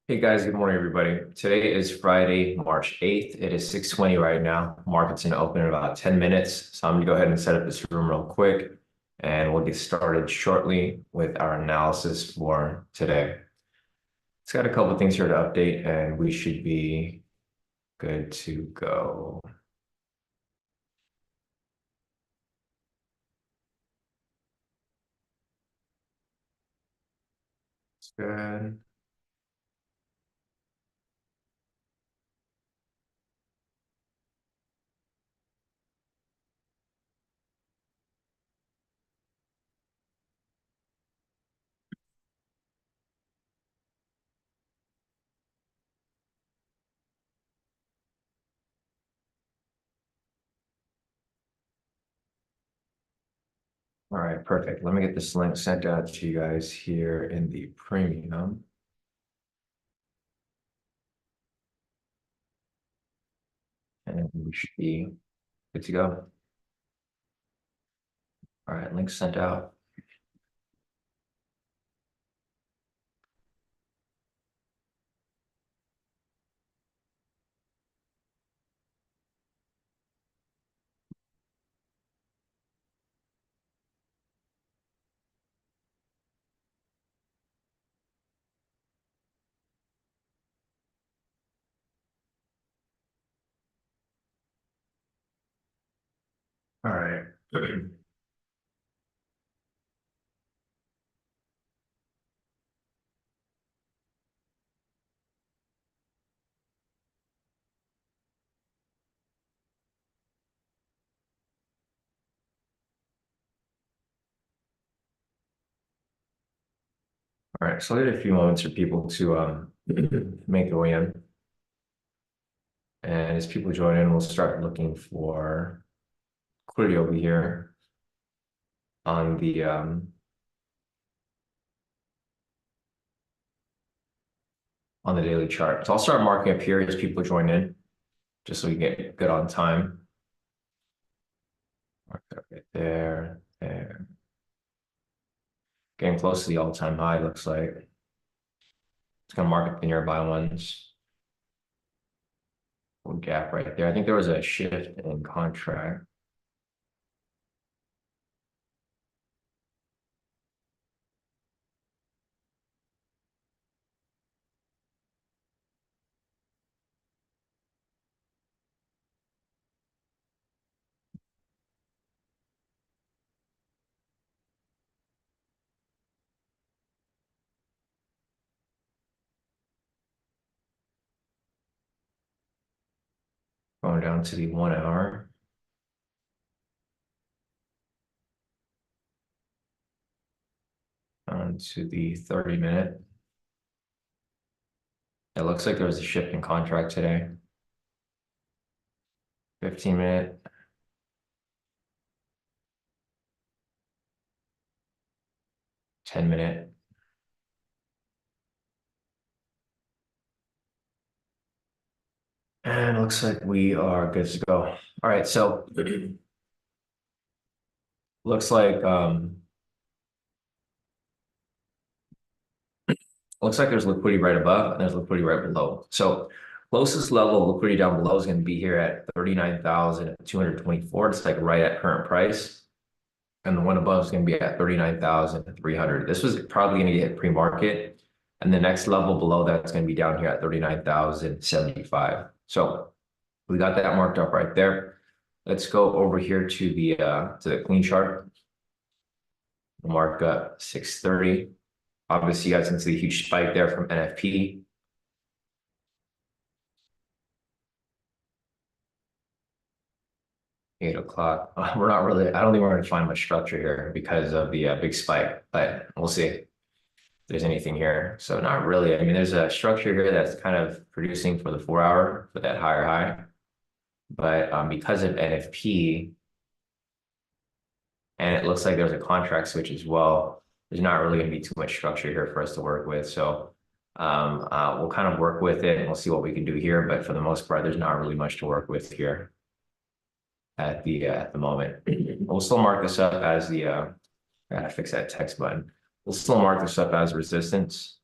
Hey guys, good morning, everybody. Today is Friday, March 8th. It is 6:20 right now. Market's gonna open in about 10 minutes. So I'm gonna go ahead and set up this room real quick and we'll get started shortly with our analysis for today. It's got a couple of things here to update and we should be good to go. It's good. All right, perfect. Let me get this link sent out to you guys here in the premium. And we should be good to go. All right, link sent out. All right. All right, so wait a few moments for people to make their way in. And as people join in, we'll start looking for liquidity over here on the daily chart. So I'll start marking up here as people join in, just so we get good on time. Mark that right there, there. Getting close to the all-time high, looks like. It's gonna mark up the nearby ones. Little gap right there. I think there was a shift in contract. Going down to the 1 hour. On to the 30-minute. It looks like there was a shift in contract today. 15-minute. 10-minute. And it looks like we are good to go. All right, so looks like there's liquidity right above and there's liquidity right below. So closest level of liquidity down below is going to be here at 39,224. It's like right at current price. And the one above is going to be at 39,300. This was probably going to get pre-market. And the next level below that is going to be down here at 39,075. So we got that marked up right there. Let's go over here to the clean chart. Mark up 630. Obviously, you guys can see a huge spike there from NFP. Eight o'clock. We're not really, I don't think we're going to find much structure here because of the big spike, but we'll see if there's anything here. So not really. I mean, there's a structure here that's kind of producing for the 4 hour for that higher high. But because of NFP, and it looks like there's a contract switch as well, there's not really going to be too much structure here for us to work with. So we'll kind of work with it and we'll see what we can do here. But for the most part, there's not really much to work with here at the moment. We'll still mark this up as I gotta fix that text button. We'll still mark this up as resistance.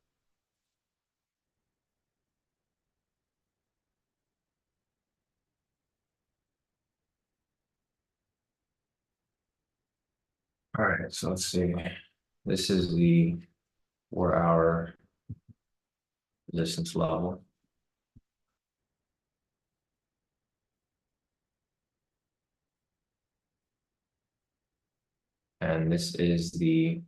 All right, so let's see. This is the 4-hour resistance level. And this is the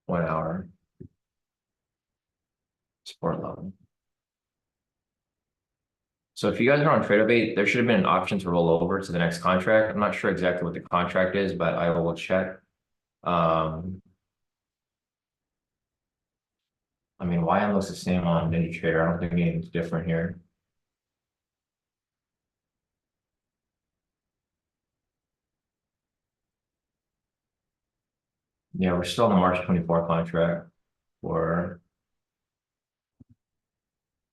1-hour support level. So if you guys are on TradeObate, there should have been an option to roll over to the next contract. I'm not sure exactly what the contract is, but I will check. I mean, YM looks the same on NinjaTrader. I don't think anything's different here. Yeah, we're still on the March 24 contract for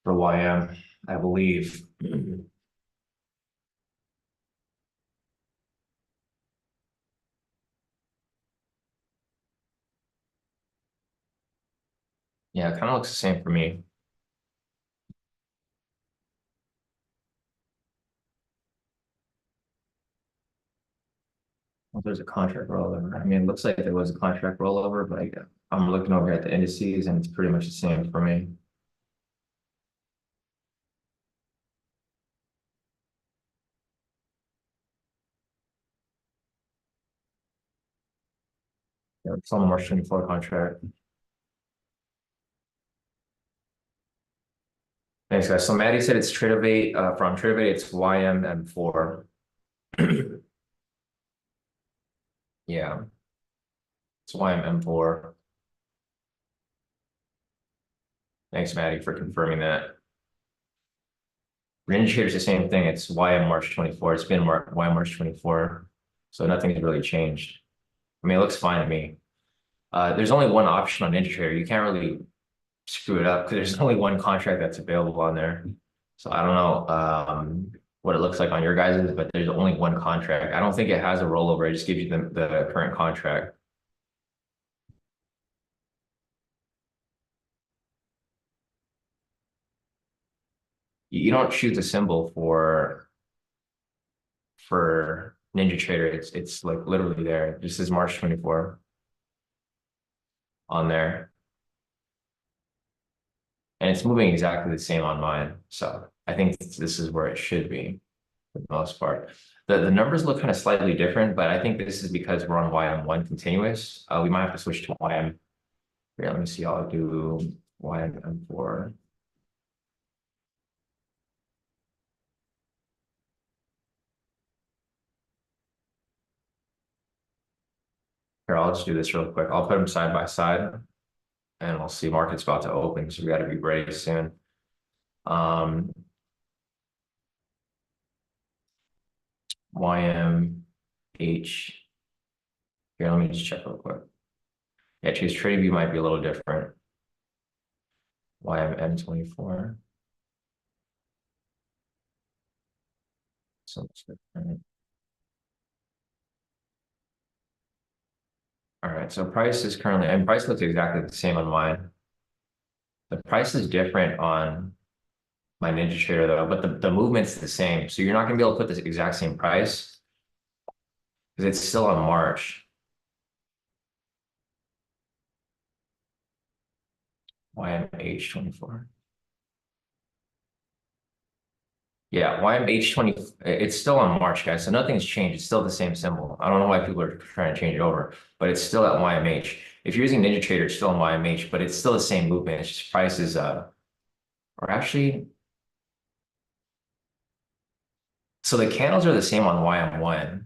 YM, I believe. Yeah, it kind of looks the same for me. Well, there's a contract rollover. I mean, it looks like there was a contract rollover, but I'm looking over at the indices and it's pretty much the same for me. Yeah, it's on the March 24 contract. Thanks, guys. So Maddie said it's TradeObate, from TradeObate, it's YMM4. Yeah, it's YMM4. Thanks, Maddie, for confirming that. Indicator's the same thing. It's YM March 24. It's been YM March 24. So nothing's really changed. I mean, it looks fine to me. There's only one option on indicator. You can't really screw it up because there's only one contract that's available on there. So I don't know what it looks like on your guys's, but there's only one contract. I don't think it has a rollover. It just gives you the current contract. You don't choose a symbol for NinjaTrader. It's like literally there. It just says March 24 on there. And it's moving exactly the same on mine. So I think this is where it should be for the most part. The numbers look kind of slightly different, but I think this is because we're on YM1 continuous. We might have to switch to YM. Here, let me see. I'll do YM4. Here, I'll just do this real quick. I'll put them side by side and we'll see market's about to open. So we got to be ready soon. YMH. Here, let me just check real quick. Yeah, choose TradingView might be a little different. YMM24. So much different. All right, so price is currently, and price looks exactly the same on mine. The price is different on my NinjaTrader though, but the movement's the same. So you're not gonna be able to put this exact same price because it's still on March. YMH24. Yeah, YMH20, it's still on March, guys. So nothing's changed. It's still the same symbol. I don't know why people are trying to change it over, but it's still at YMH. If you're using NinjaTrader, it's still on YMH, but it's still the same movement. It's just prices, or actually, so the candles are the same on YM1,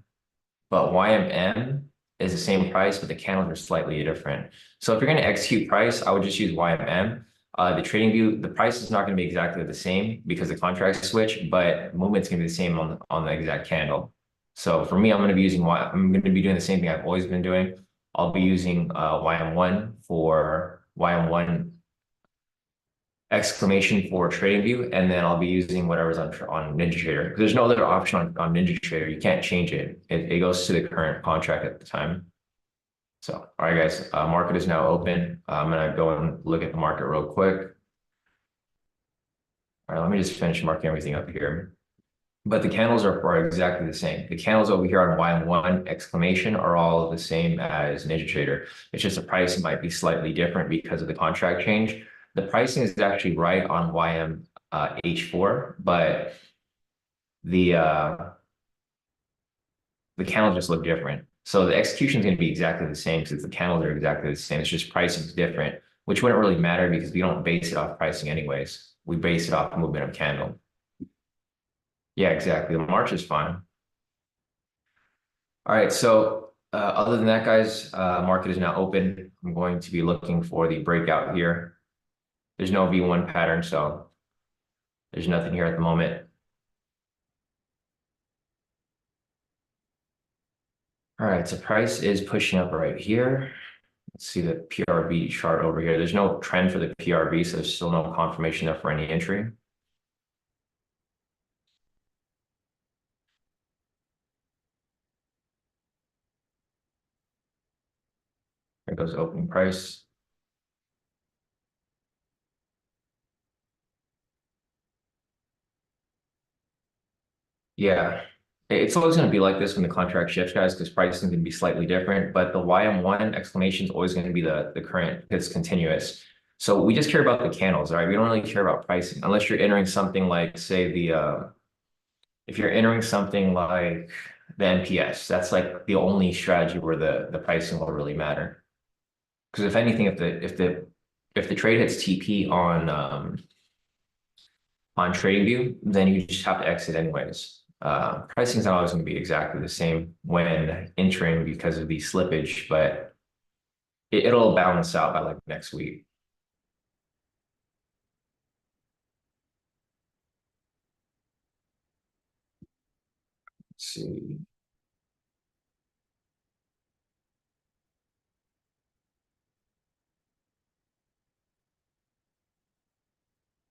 but YMM is the same price, but the candles are slightly different. So if you're going to execute price, I would just use YMM. The trading view, the price is not going to be exactly the same because the contracts switch, but movement's going to be the same on the exact candle. So for me, I'm going to be doing the same thing I've always been doing. I'll be using YM1 for YM1 exclamation for TradingView, and then I'll be using whatever's on NinjaTrader. There's no other option on NinjaTrader. You can't change it. It goes to the current contract at the time. So, all right, guys, market is now open. I'm gonna go and look at the market real quick. All right, let me just finish marking everything up here. but the candles are exactly the same. The candles over here on YM1 exclamation are all the same as NinjaTrader. It's just the pricing might be slightly different because of the contract change. The pricing is actually right on YM H4, but the uh, the candles just look different. So the execution is going to be exactly the same since the candles are exactly the same. It's just pricing is different, which wouldn't really matter because we don't base it off pricing anyways. We base it off movement of candle. Yeah, exactly. The March is fine. All right. So other than that, guys, market is now open. I'm going to be looking for the breakout here. There's no V1 pattern, so there's nothing here at the moment. All right. So price is pushing up right here. Let's see the PRB chart over here. There's no trend for the PRB, so there's still no confirmation there for any entry. There goes opening price. Yeah, it's always going to be like this when the contract shifts, guys, because pricing can be slightly different. But the YM1 exclamation is always going to be the current. It's continuous. So we just care about the candles, all right? We don't really care about pricing unless you're entering something like, say, if you're entering something like the NPS, that's like the only strategy where the pricing will really matter. Because if anything, if the trade hits TP on TradingView, then you just have to exit anyways. Pricing is not always going to be exactly the same when entering because of the slippage, but it'll balance out by like next week. Let's see.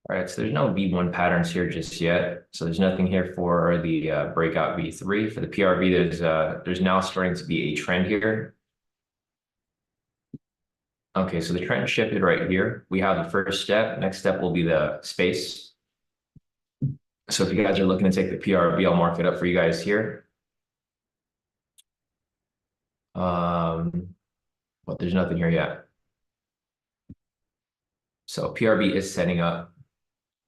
All right, so there's no V1 patterns here just yet. So there's nothing here for the breakout V3. For the PRV, there's now starting to be a trend here. Okay, so the trend shifted right here. We have the first step. Next step will be the space. So if you guys are looking to take the PRV, I'll mark it up for you guys here. But there's nothing here yet. So PRV is setting up.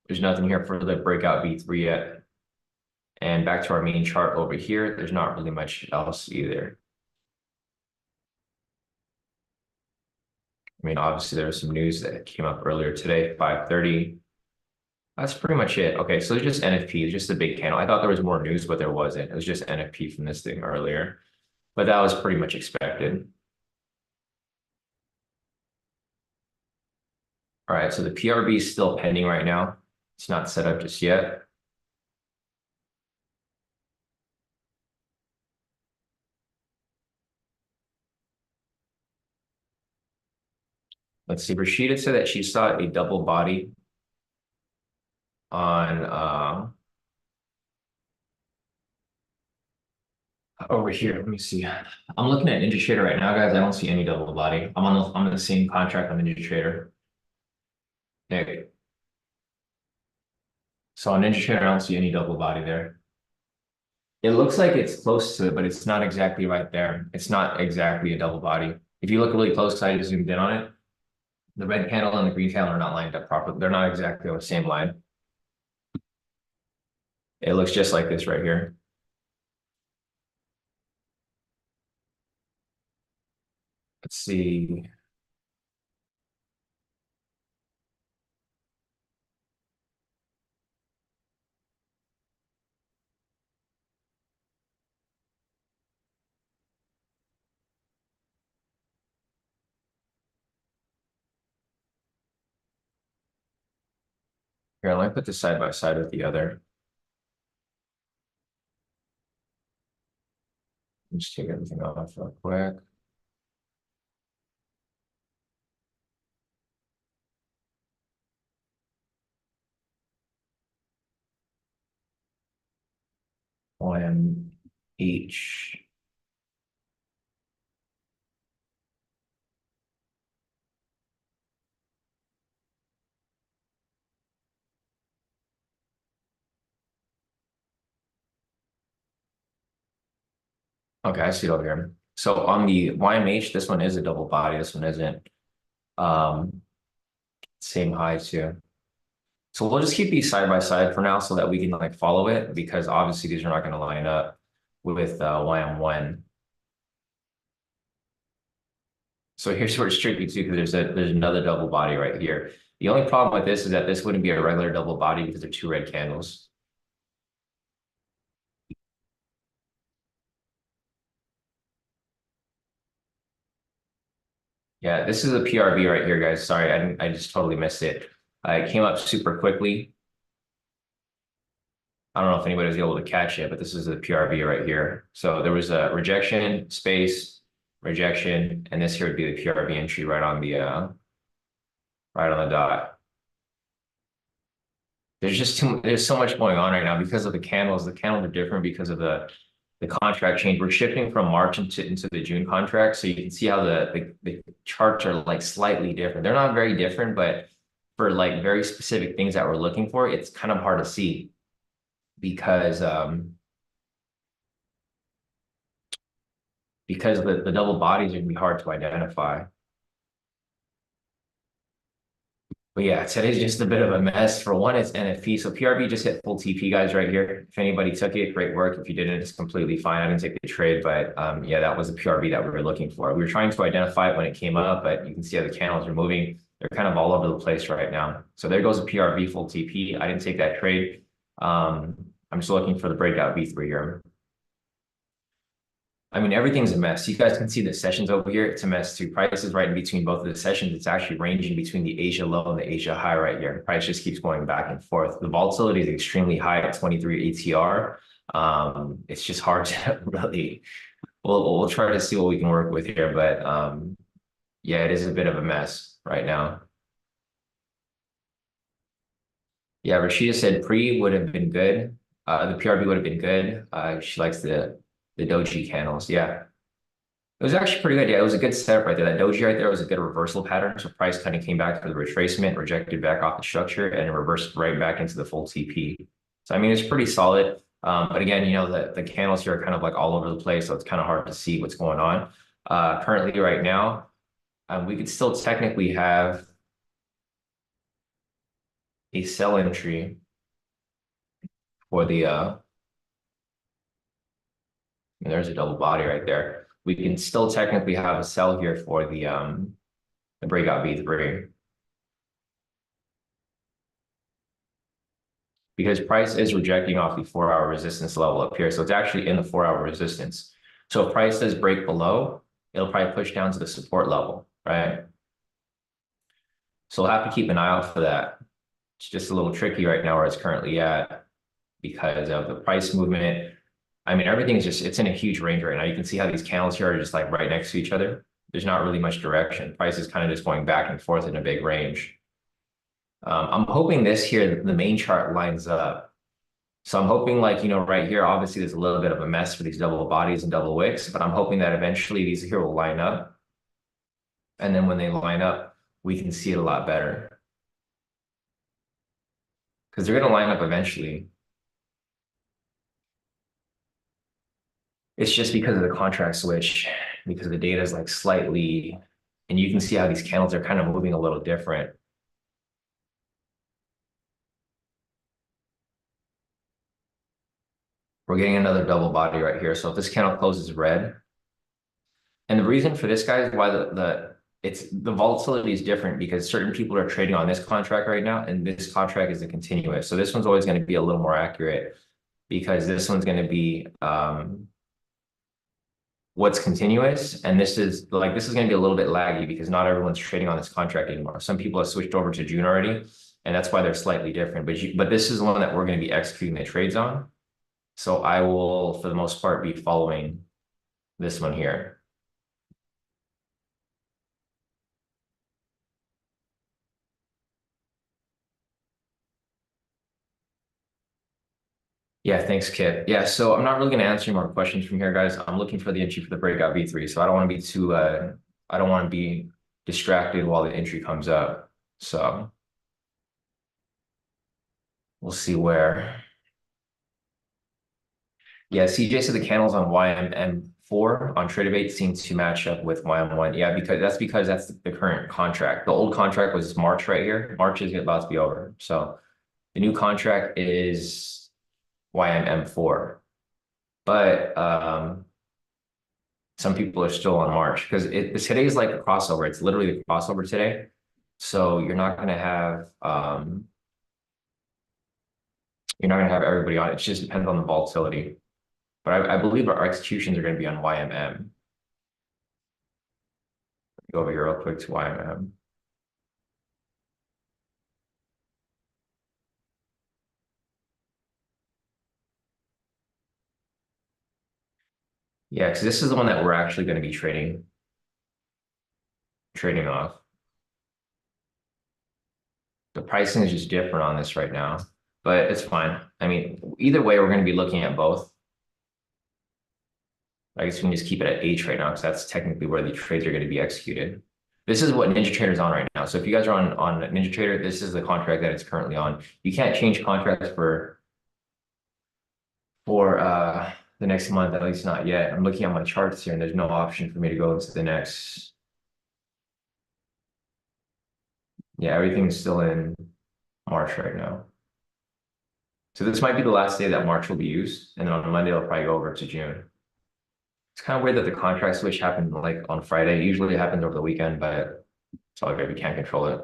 There's nothing here for the breakout V3 yet. And back to our main chart over here, there's not really much else either. I mean, obviously there was some news that came up earlier today, 5:30. That's pretty much it. Okay, so it's just NFP, it's just a big candle. I thought there was more news, but there wasn't. It was just NFP from this thing earlier. But that was pretty much expected. All right, so the PRB is still pending right now. It's not set up just yet. Let's see. Rashida said that she saw a double body on over here. Let me see. I'm looking at NinjaTrader right now, guys. I don't see any double body. I'm on the same contract on NinjaTrader. Okay. So on NinjaTrader, I don't see any double body there. It looks like it's close to it, but it's not exactly right there. It's not exactly a double body. If you look really close, I just zoomed in on it. The red candle and the green candle are not lined up properly. They're not exactly on the same line. It looks just like this right here. Let's see. Here, let me put this side by side with the other. Just take everything off real quick. OMH. Okay, I see it over here. So on the YMH, this one is a double body. This one isn't. Um, Same high too. So we'll just keep these side by side for now so that we can like follow it because obviously these are not going to line up with YM1. So here's where it's tricky too because there's another double body right here. The only problem with this is that this wouldn't be a regular double body because they're two red candles. Yeah, this is a PRV right here, guys. Sorry, I just totally missed it. It came up super quickly. I don't know if anybody was able to catch it, but this is a PRV right here. So there was a rejection, space, rejection, and this here would be the PRV entry right on the dot. There's so much going on right now because of the candles. The candles are different because of the contract change. We're shifting from March into the June contract. So you can see how the charts are like slightly different. They're not very different, but for like very specific things that we're looking for, it's kind of hard to see because because the double bodies are gonna be hard to identify. But yeah, today's just a bit of a mess. For one, it's NFP. So PRB just hit full TP, guys, right here. If anybody took it, great work. If you didn't, it's completely fine. I didn't take the trade, but yeah, that was the PRB that we were looking for. We were trying to identify it when it came up, but you can see how the candles are moving. They're kind of all over the place right now. So there goes the PRB full TP. I didn't take that trade. I'm just looking for the breakout V3 here. I mean, everything's a mess. You guys can see the sessions over here. It's a mess too. Price is right in between both of the sessions. It's actually ranging between the Asia low and the Asia high right here. Price just keeps going back and forth. The volatility is extremely high at 23 ATR. It's just hard to really, we'll try to see what we can work with here. But yeah, it is a bit of a mess right now. Yeah, Rashida said pre would have been good. The PRB would have been good. She likes the doji candles. Yeah. It was actually pretty good. Yeah, it was a good setup right there. That doji right there was a good reversal pattern. So price kind of came back to the retracement, rejected back off the structure, and reversed right back into the full TP. So I mean, it's pretty solid. But again, you know, the candles here are kind of like all over the place, so it's kind of hard to see what's going on. Currently, right now, we could still technically have a sell entry for the and there's a double body right there. We can still technically have a sell here for the breakout V3 because price is rejecting off the 4-hour resistance level up here. So it's actually in the 4-hour resistance. So if price does break below, it'll probably push down to the support level, right? So we'll have to keep an eye out for that. It's just a little tricky right now where it's currently at because of the price movement. I mean, everything's just, it's in a huge range right now. You can see how these candles here are just like right next to each other. There's not really much direction. Price is kind of just going back and forth in a big range. I'm hoping this here, the main chart lines up. So I'm hoping like, you know, right here, obviously there's a little bit of a mess for these double bodies and double wicks, but I'm hoping that eventually these here will line up. And then when they line up, we can see it a lot better. Because they're going to line up eventually. It's just because of the contract switch, because the data is like slightly, and you can see how these candles are kind of moving a little different. We're getting another double body right here. So if this candle closes red, and the reason for this, guys, why the volatility is different because certain people are trading on this contract right now, and this contract is a continuous. So this one's always going to be a little more accurate because this one's going to be what's continuous, and this is going to be a little bit laggy because not everyone's trading on this contract anymore. Some people have switched over to June already, and that's why they're slightly different. But this is the one that we're going to be executing the trades on. So I will, for the most part, be following this one here. Yeah, thanks, Kip. Yeah, so I'm not really going to answer any more questions from here, guys. I'm looking for the entry for the breakout V3, so I don't want to be too I don't want to be distracted while the entry comes up. So we'll see where. Yeah, CJ said the candles on YMM4 YM4 on TradeAbate seems to match up with YM1. Yeah, because that's the current contract. The old contract was March right here. March is about to be over. So the new contract is YMM4. But some people are still on March because today is like a crossover. It's literally the crossover today. So you're not gonna have everybody on. It just depends on the volatility. But I believe our executions are going to be on YMM. Go over here real quick to YMM. Yeah, because this is the one that we're actually going to be trading off. The pricing is just different on this right now, but it's fine. I mean, either way, we're going to be looking at both. I guess we can just keep it at H right now because that's technically where the trades are going to be executed. This is what NinjaTrader's on right now. So if you guys are on NinjaTrader, this is the contract that it's currently on. You can't change contracts for the next month, at least not yet. I'm looking at my charts here and there's no option for me to go into the next. Yeah, everything's still in March right now. So this might be the last day that March will be used. And then on Monday, it'll probably go over to June. It's kind of weird that the contract switch happened like on Friday. Usually it happens over the weekend, but it's all good. We can't control it.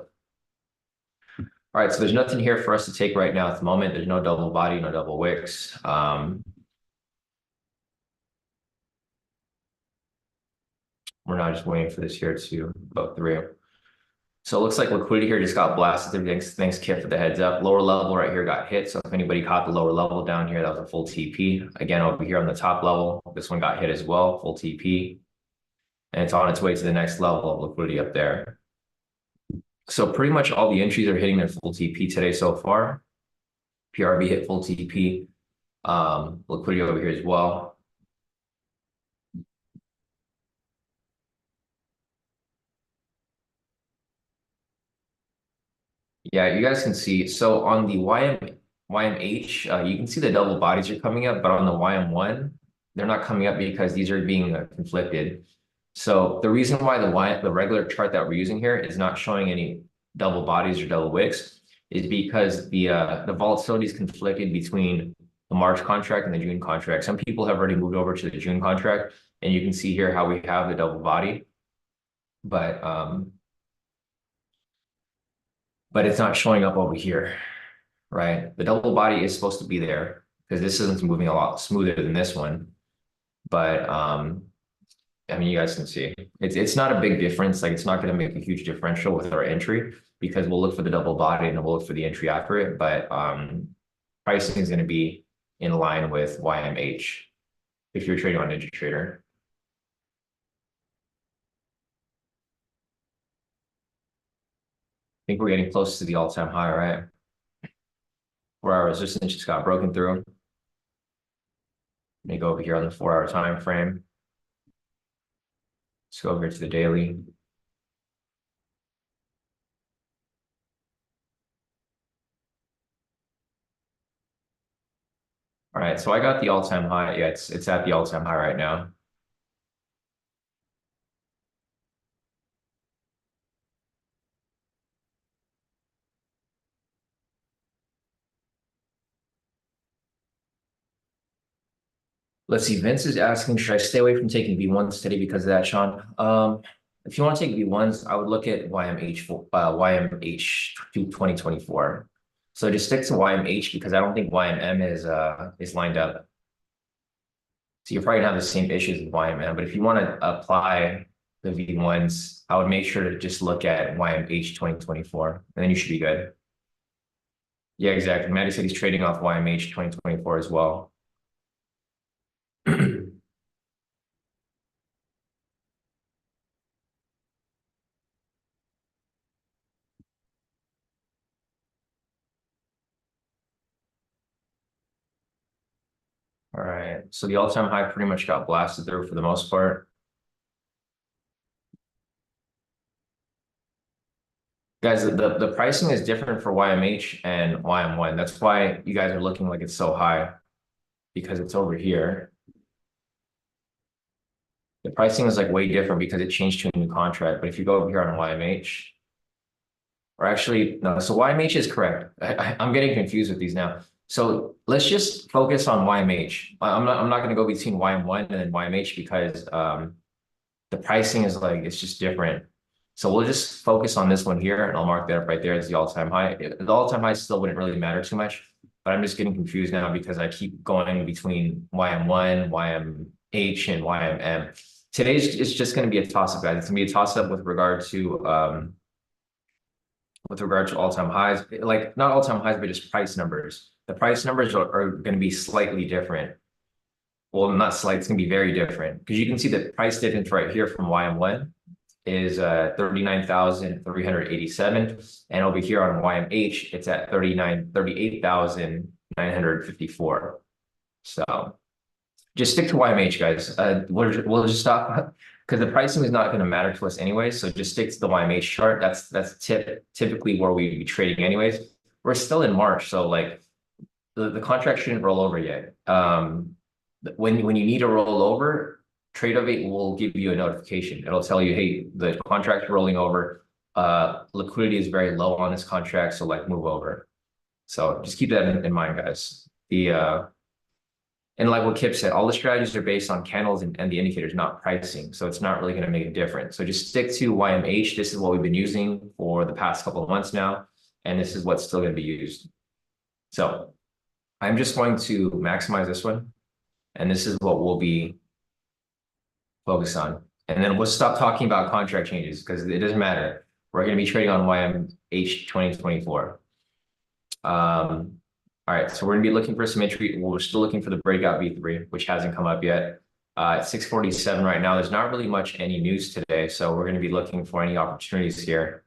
All right, so there's nothing here for us to take right now at the moment. There's no double body, no double wicks. We're not just waiting for this here to go through. So it looks like liquidity here just got blasted. Thanks, Kip, for the heads up. Lower level right here got hit. So if anybody caught the lower level down here, that was a full TP. Again, over here on the top level, this one got hit as well, full TP. And it's on its way to the next level of liquidity up there. So pretty much all the entries are hitting their full TP today so far. PRB hit full TP. Liquidity over here as well. Yeah, you guys can see. So on the YMH, you can see the double bodies are coming up, but on the YM1, they're not coming up because these are being conflicted. So the reason why the regular chart that we're using here is not showing any double bodies or double wicks is because the volatility is conflicted between the March contract and the June contract. Some people have already moved over to the June contract, and you can see here how we have the double body, but it's not showing up over here, right? The double body is supposed to be there because this isn't moving a lot smoother than this one, but I mean, you guys can see it's not a big difference. Like it's not going to make a huge differential with our entry because we'll look for the double body and we'll look for the entry after it. But pricing is going to be in line with YMH if you're trading on NinjaTrader. I think we're getting close to the all-time high, right? 4-hour resistance just got broken through. Let me go over here on the 4-hour time frame. Let's go over here to the daily. All right, so I got the all-time high. Yeah, it's at the all-time high right now. Let's see. Vince is asking, should I stay away from taking V1s today because of that, Sean? If you want to take V1s, I would look at YMH to 2024. So just stick to YMH because I don't think YMM is lined up. So you're probably gonna have the same issues with YMM, but if you want to apply the V1s, I would make sure to just look at YMH 2024, and then you should be good. Yeah, exactly. Maddie said he's trading off YMH 2024 as well. All right, so the all-time high pretty much got blasted through for the most part. Guys, the pricing is different for YMH and YM1. That's why you guys are looking like it's so high because it's over here. The pricing is like way different because it changed to a new contract. But if you go over here on YMH, or actually, no, so YMH is correct. I'm getting confused with these now. So let's just focus on YMH. I'm not going to go between YM1 and then YMH because the pricing is like, it's just different. So we'll just focus on this one here and I'll mark that up right there as the all-time high. The all-time high still wouldn't really matter too much, but I'm just getting confused now because I keep going between YM1, YMH, and YMM. Today's is just going to be a toss-up, guys. It's going to be a toss-up with regard to all-time highs, like not all-time highs, but just price numbers. The price numbers are going to be slightly different. Well, not slight, it's going to be very different because you can see the price difference right here from YM1 is 39,387. And over here on YMH, it's at 38,954. So just stick to YMH, guys. We'll just stop because the pricing is not going to matter to us anyway. So just stick to the YMH chart. That's typically where we'd be trading anyways. We're still in March, so like the contract shouldn't roll over yet. When you need to roll over, Tradeovate will give you a notification. It'll tell you, hey, the contract's rolling over. Liquidity is very low on this contract, so like move over. So just keep that in mind, guys. And like what Kip said, all the strategies are based on candles and the indicators, not pricing. So it's not really going to make a difference. So just stick to YMH. This is what we've been using for the past couple of months now, and this is what's still going to be used. So I'm just going to maximize this one. And this is what we'll be focused on. And then we'll stop talking about contract changes because it doesn't matter. We're going to be trading on YMH 2024. All right, so we're going to be looking for some entry. We're still looking for the breakout V3, which hasn't come up yet. At 647 right now, there's not really much any news today. So we're going to be looking for any opportunities here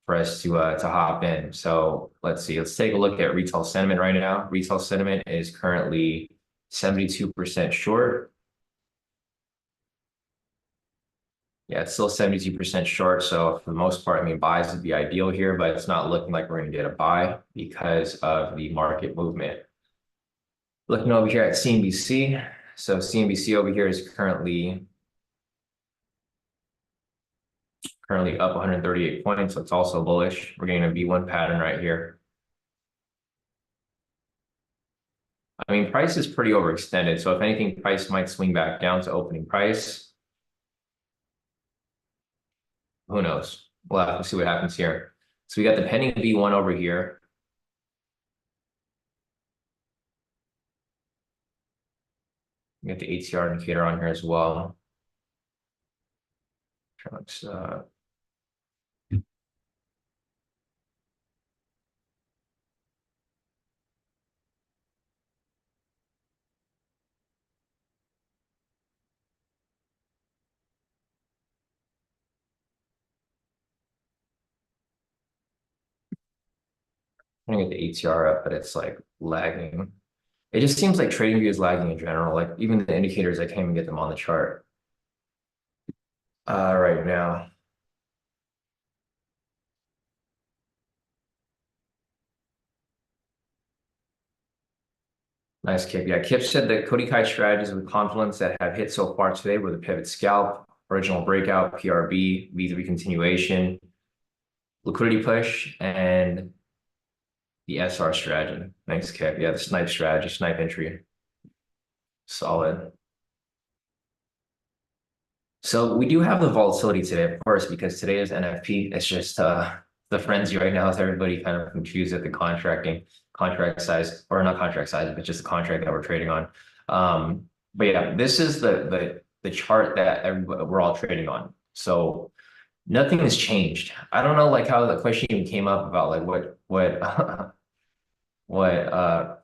for us to hop in. So let's see. Let's take a look at retail sentiment right now. Retail sentiment is currently 72% short. Yeah, it's still 72% short. So for the most part, I mean, buys would be ideal here, but it's not looking like we're going to get a buy because of the market movement. Looking over here at CNBC. So CNBC over here is currently up 138 points. So it's also bullish. We're getting a V1 pattern right here. I mean, price is pretty overextended. So if anything, price might swing back down to opening price. Who knows? We'll have to see what happens here. So we got the pending V1 over here. We got the ATR indicator on here as well. Let's, I'm gonna get the ATR up, but it's like lagging. It just seems like TradingView is lagging in general. Like even the indicators, I can't even get them on the chart right now. Nice, Kip. Yeah, Kip said that Kodi Kai strategies with confluence that have hit so far today were the pivot scalp, original breakout, PRB, V3 continuation, liquidity push, and the SR strategy. Thanks, Kip. Yeah, the snipe strategy, snipe entry. Solid. So we do have the volatility today, of course, because today is NFP. It's just the frenzy right now with everybody kind of confused at the contract size, or not contract size, but just the contract that we're trading on. But yeah, this is the chart that we're all trading on. So nothing has changed. I don't know like how the question even came up about like what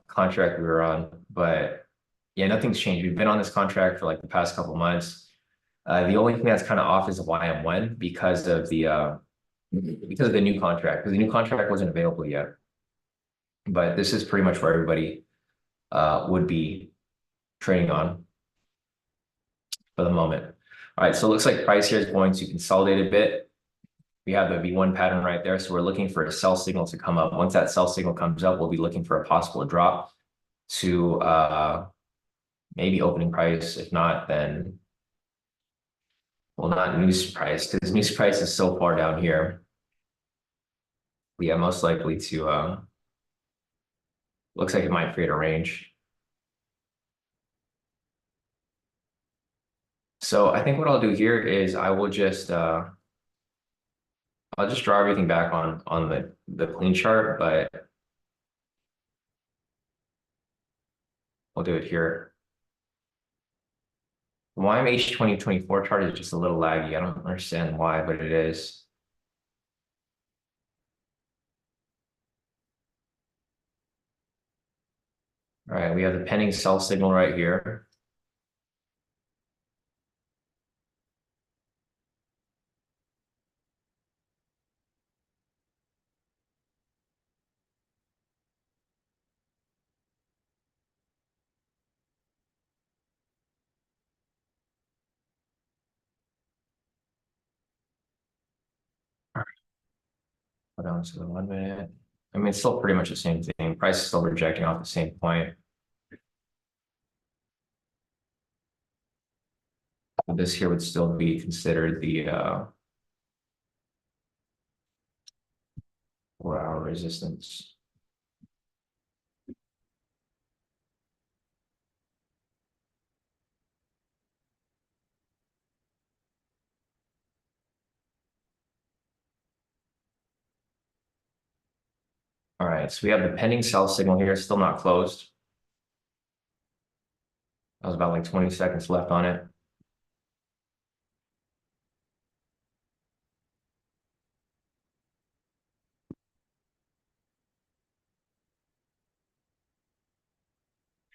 contract we were on, but yeah, nothing's changed. We've been on this contract for like the past couple months. The only thing that's kind of off is YM1 because of the new contract, because the new contract wasn't available yet. But this is pretty much where everybody would be trading on for the moment. All right, so it looks like price here is going to consolidate a bit. We have the V1 pattern right there, so we're looking for a sell signal to come up. Once that sell signal comes up, we'll be looking for a possible drop to maybe opening price. If not, then Well, not news price, because news price is so far down here. Yeah, most likely to looks like it might create a range. So I think what I'll do here is I'll just draw everything back on the clean chart, but we'll do it here. The YMH 2024 chart is just a little laggy. I don't understand why, but it is. All right, we have the pending sell signal right here. Go down to the 1 minute. I mean, it's still pretty much the same thing. Price is still rejecting off the same point. This here would still be considered the 4 hour resistance. All right, so we have the pending sell signal here, still not closed. That was about like 20 seconds left on it.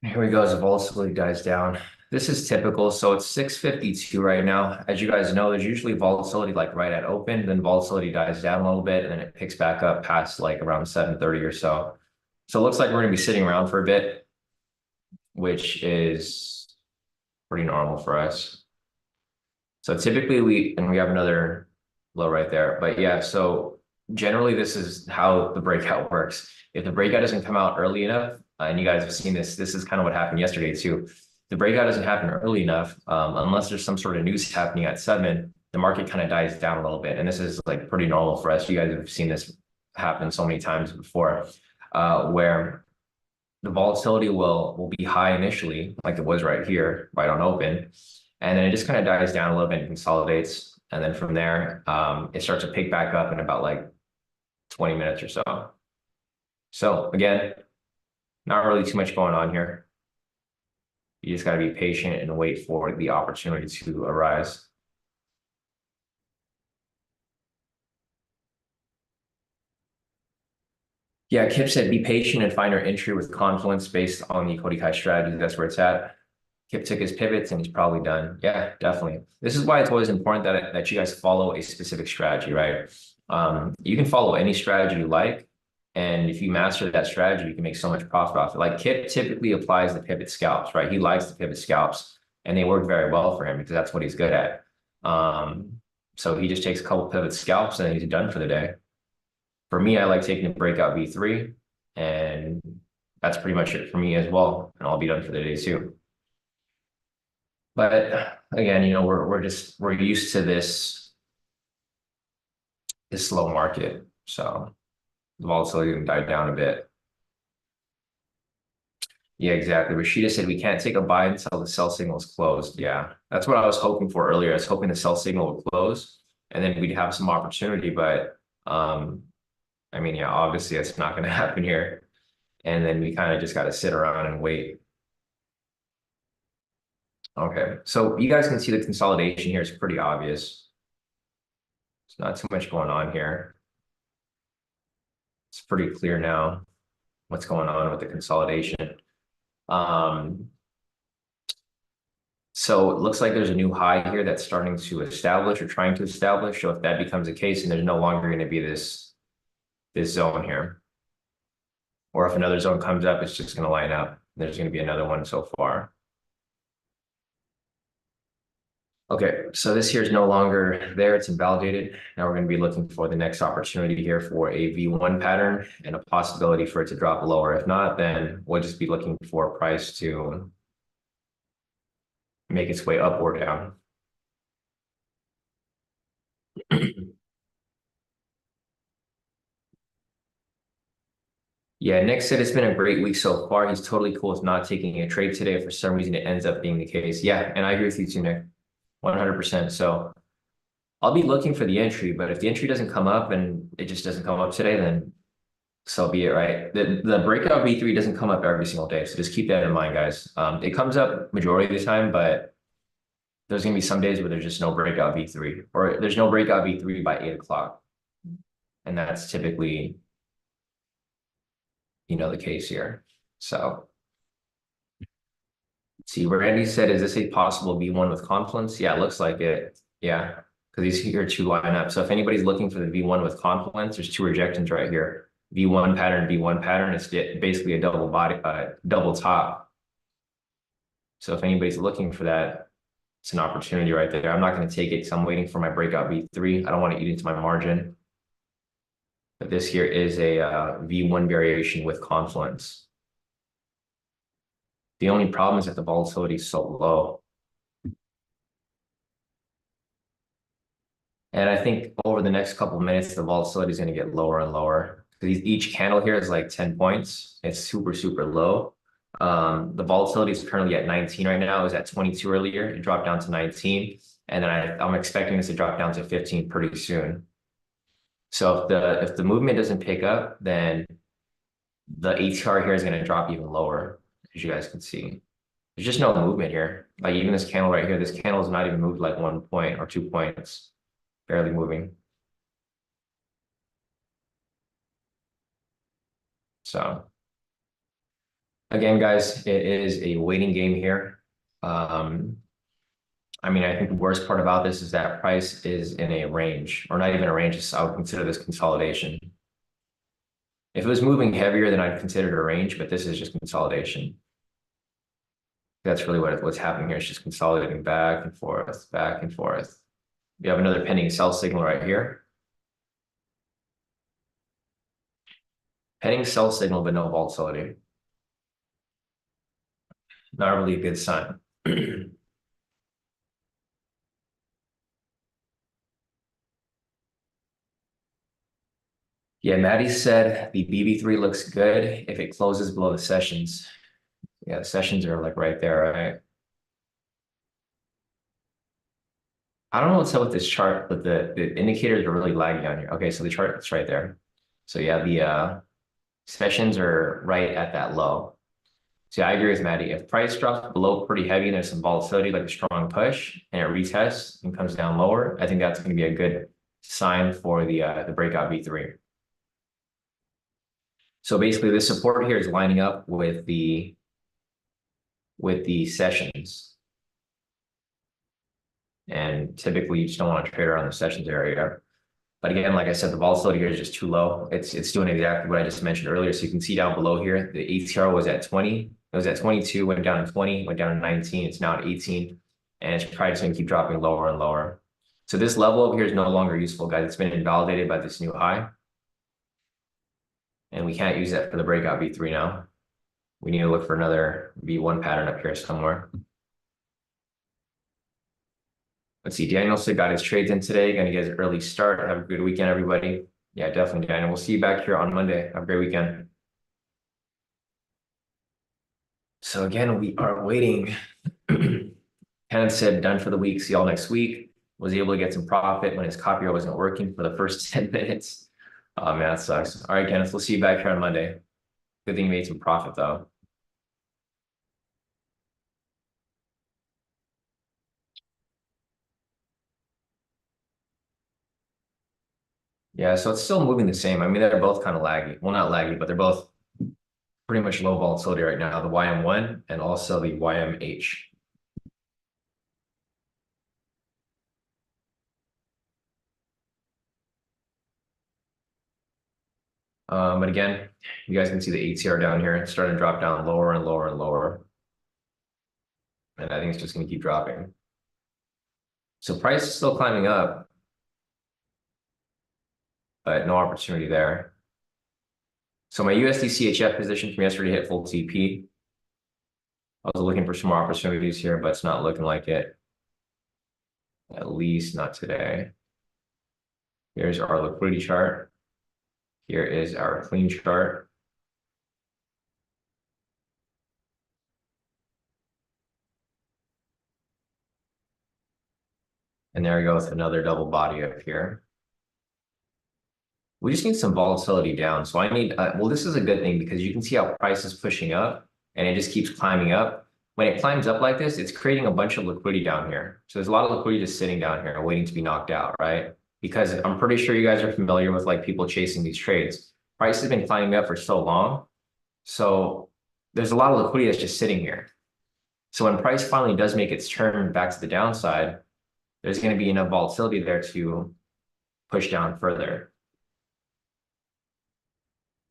Here we go as the volatility dies down. This is typical. So it's 6:52 right now. As you guys know, there's usually volatility like right at open, then volatility dies down a little bit, and then it picks back up past like around 7:30 or so. So it looks like we're going to be sitting around for a bit, which is pretty normal for us. So typically we have another low right there. But yeah, so generally this is how the breakout works. If the breakout doesn't come out early enough, and you guys have seen this, this is kind of what happened yesterday too. The breakout doesn't happen early enough, unless there's some sort of news happening at 7, the market kind of dies down a little bit. And this is like pretty normal for us. You guys have seen this happen so many times before, where the volatility will be high initially, like it was right here, right on open. And then it just kind of dies down a little bit and consolidates. And then from there, it starts to pick back up in about like 20 minutes or so. So again, not really too much going on here. You just got to be patient and wait for the opportunity to arise. Yeah, Kip said be patient and find our entry with confluence based on the Kodi Kai strategy. That's where it's at. Kip took his pivots and he's probably done. Yeah, definitely. This is why it's always important that you guys follow a specific strategy, right? You can follow any strategy you like. And if you master that strategy, you can make so much profit off it. Like Kip typically applies the pivot scalps, right? He likes the pivot scalps and they work very well for him because that's what he's good at. So he just takes a couple pivot scalps and he's done for the day. For me, I like taking a breakout V3 and that's pretty much it for me as well. And I'll be done for the day too. But again, you know, we're used to this slow market. So the volatility can die down a bit. Yeah, exactly. Rashida said we can't take a buy until the sell signal is closed. Yeah, that's what I was hoping for earlier. I was hoping the sell signal would close and then we'd have some opportunity. But I mean, yeah, obviously it's not going to happen here. And then we kind of just got to sit around and wait. Okay, so you guys can see the consolidation here is pretty obvious. There's not too much going on here. It's pretty clear now what's going on with the consolidation. So it looks like there's a new high here that's starting to establish or trying to establish. So if that becomes a case, and there's no longer going to be this zone here, or if another zone comes up, it's just going to line up. There's going to be another one so far. Okay, so this here is no longer there. It's invalidated. Now we're going to be looking for the next opportunity here for a V1 pattern and a possibility for it to drop lower. If not, then we'll just be looking for a price to make its way up or down. Yeah, Nick said it's been a great week so far. He's totally cool with not taking a trade today. If for some reason it ends up being the case. Yeah, and I agree with you too, Nick. 100%. So I'll be looking for the entry, but if the entry doesn't come up and it just doesn't come up today, then so be it, right? The breakout V3 doesn't come up every single day. So just keep that in mind, guys. It comes up majority of the time, but there's gonna be some days where there's just no breakout V3, or there's no breakout V3 by 8 o'clock. And that's typically, the case here. So see, Randy said, is this a possible V1 with confluence? Yeah, it looks like it. Yeah, because these here two line up. So if anybody's looking for the V1 with confluence, there's two rejections right here. V1 pattern, V1 pattern. It's basically a double body, double top. So if anybody's looking for that, it's an opportunity right there. I'm not going to take it because I'm waiting for my breakout V3. I don't want to eat into my margin. But this here is a V1 variation with confluence. The only problem is that the volatility is so low. And I think over the next couple of minutes, the volatility is going to get lower and lower. Each candle here is like 10 points. It's super, super low. The volatility is currently at 19 right now. It was at 22 earlier. It dropped down to 19. And then I'm expecting this to drop down to 15 pretty soon. So if the movement doesn't pick up, then the ATR here is going to drop even lower, as you guys can see. There's just no movement here. Like even this candle right here, this candle is not even moved like 1 point or 2 points, barely moving. So again, guys, it is a waiting game here. I think the worst part about this is that price is in a range, or not even a range. I would consider this consolidation. If it was moving heavier, then I'd consider it a range, but this is just consolidation. That's really what's happening here. It's just consolidating back and forth, back and forth. We have another pending sell signal right here. Pending sell signal, but no volatility. Not really a good sign. Yeah, Maddie said the BB3 looks good if it closes below the sessions. Yeah, the sessions are like right there, right? I don't know what's up with this chart, but the indicators are really laggy on here. Okay, so the chart is right there. So yeah, the sessions are right at that low. So I agree with Maddie. If price drops below pretty heavy and there's some volatility, like a strong push, and it retests and comes down lower, I think that's going to be a good sign for the breakout V3. So basically, this support here is lining up with the sessions. And typically, you just don't want to trade around the sessions area. But again, like I said, the volatility here is just too low. It's doing exactly what I just mentioned earlier. So you can see down below here, the ATR was at 20. It was at 22, went down to 20, went down to 19. It's now at 18. And it's probably just going to keep dropping lower and lower. So this level over here is no longer useful, guys. It's been invalidated by this new high. And we can't use that for the breakout V3 now. We need to look for another V1 pattern up here somewhere. Let's see, Daniel said got his trades in today. Gonna get his early start. Have a good weekend, everybody. Yeah, definitely, Daniel. We'll see you back here on Monday. Have a great weekend. So again, we are waiting. Kenneth said done for the week. See y'all next week. Was able to get some profit when his copier wasn't working for the first 10 minutes. Oh man, that sucks. All right, Kenneth, we'll see you back here on Monday. Good thing you made some profit though. Yeah, so it's still moving the same. I mean, they're both kind of laggy. Well, not laggy, but they're both pretty much low volatility right now. The YM1 and also the YMH. But again, you guys can see the ATR down here. It's starting to drop down lower and lower and lower. And I think it's just going to keep dropping. So price is still climbing up, but no opportunity there. So my USD CHF position from yesterday hit full TP. I was looking for some more opportunities here, but it's not looking like it. At least not today. Here's our liquidity chart. Here is our clean chart. And there we go with another double body up here. We just need some volatility down. So I need, well, this is a good thing because you can see how price is pushing up and it just keeps climbing up. When it climbs up like this, it's creating a bunch of liquidity down here. So there's a lot of liquidity just sitting down here waiting to be knocked out, right? Because I'm pretty sure you guys are familiar with like people chasing these trades. Price has been climbing up for so long. So there's a lot of liquidity that's just sitting here. So when price finally does make its turn back to the downside, there's going to be enough volatility there to push down further.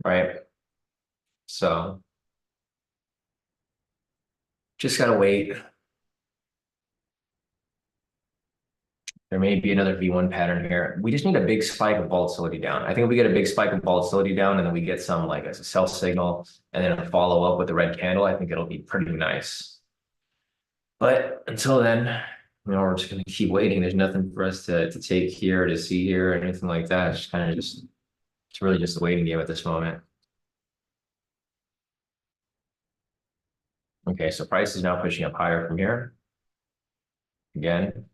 Right? So just gotta wait. There may be another V1 pattern here. We just need a big spike of volatility down. I think if we get a big spike of volatility down and then we get some like a sell signal and then a follow up with a red candle, I think it'll be pretty nice. But until then, you know, we're just gonna keep waiting. There's nothing for us to take here, to see here, or anything like that. It's kind of just, it's really just a waiting game at this moment. Okay, so price is now pushing up higher from here. Again.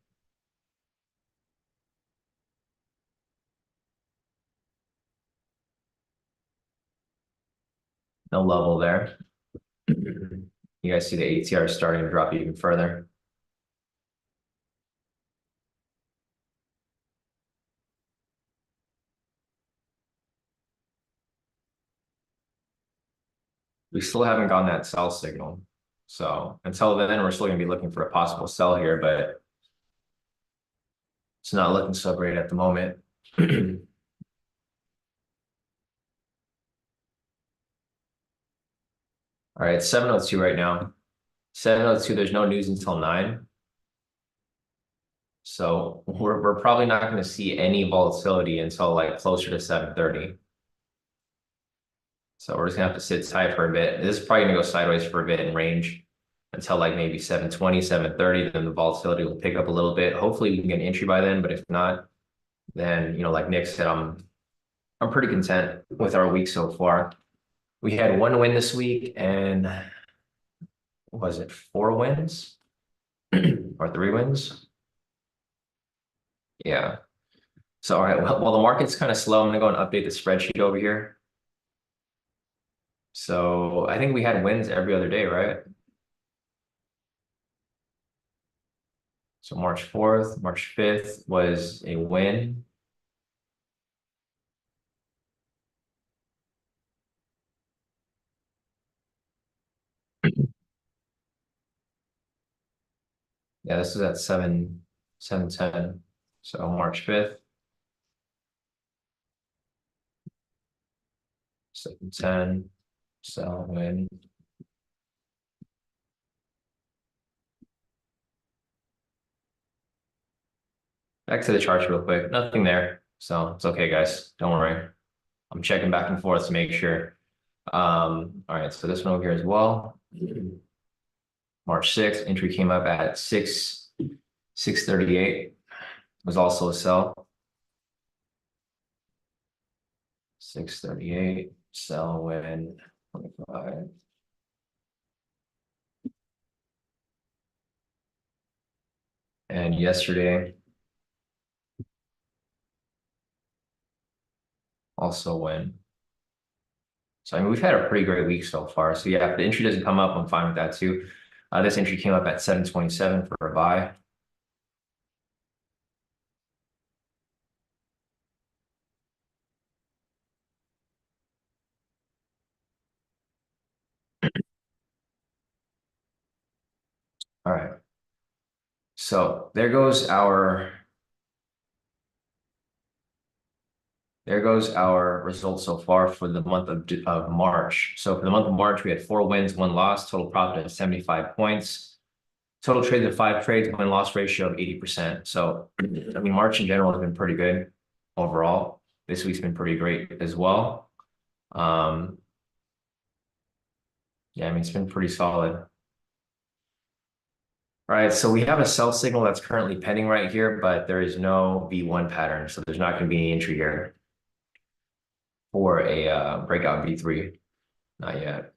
No level there. You guys see the ATR starting to drop even further. We still haven't gotten that sell signal. So until then, we're still going to be looking for a possible sell here, but it's not looking so great at the moment. All right, 7:02 right now. 7:02, there's no news until 9. So we're probably not going to see any volatility until like closer to 7:30. So we're just gonna have to sit tight for a bit. This is probably gonna go sideways for a bit in range until like maybe 7:20, 7:30. Then the volatility will pick up a little bit. Hopefully we can get an entry by then, but if not, then, you know, like Nick said, I'm pretty content with our week so far. We had one win this week and was it 4 wins or 3 wins? Yeah. So, all right, well, while the market's kind of slow, I'm gonna go and update the spreadsheet over here. So I think we had wins every other day, right? So March 4th, March 5th was a win. Yeah, this is at 7:10. So March 5th, 7:10, sell win. Back to the charts real quick. Nothing there. So it's okay, guys. Don't worry. I'm checking back and forth to make sure. All right, so this one over here as well. March 6th, entry came up at 638. Was also a sell. 638, sell win 25. And yesterday, also win. So I mean, we've had a pretty great week so far. So yeah, if the entry doesn't come up, I'm fine with that too. This entry came up at 7:27 for a buy. All right. So there goes our results so far for the month of March. So for the month of March, we had 4 wins, 1 loss, total profit of 75 points. Total trades of 5 trades, win-loss ratio of 80%. So I mean, March in general has been pretty good overall. This week's been pretty great as well. Yeah, I mean, it's been pretty solid. All right, so we have a sell signal that's currently pending right here, but there is no V1 pattern, so there's not going to be any entry here for a breakout V3, not yet.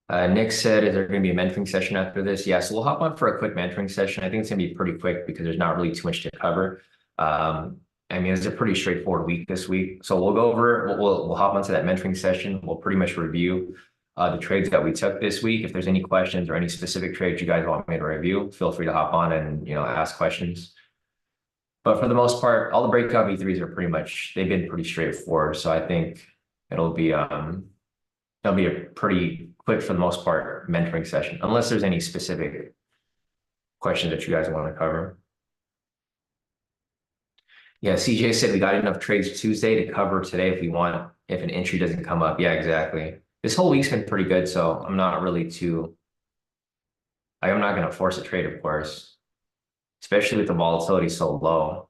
Nick said, is there going to be a mentoring session after this? Yeah, so we'll hop on for a quick mentoring session. I think it's going to be pretty quick because there's not really too much to cover. I mean, it's a pretty straightforward week this week. So we'll go over, we'll hop onto that mentoring session. We'll pretty much review the trades that we took this week. If there's any questions or any specific trades you guys want me to review, feel free to hop on and ask questions. But for the most part, all the breakout V3s are pretty much, they've been pretty straightforward. So I think it'll be a pretty quick, for the most part, mentoring session, unless there's any specific questions that you guys want to cover. Yeah, CJ said we got enough trades Tuesday to cover today if we want, if an entry doesn't come up. Yeah, exactly. This whole week's been pretty good, so I'm not really I'm not going to force a trade, of course, especially with the volatility so low.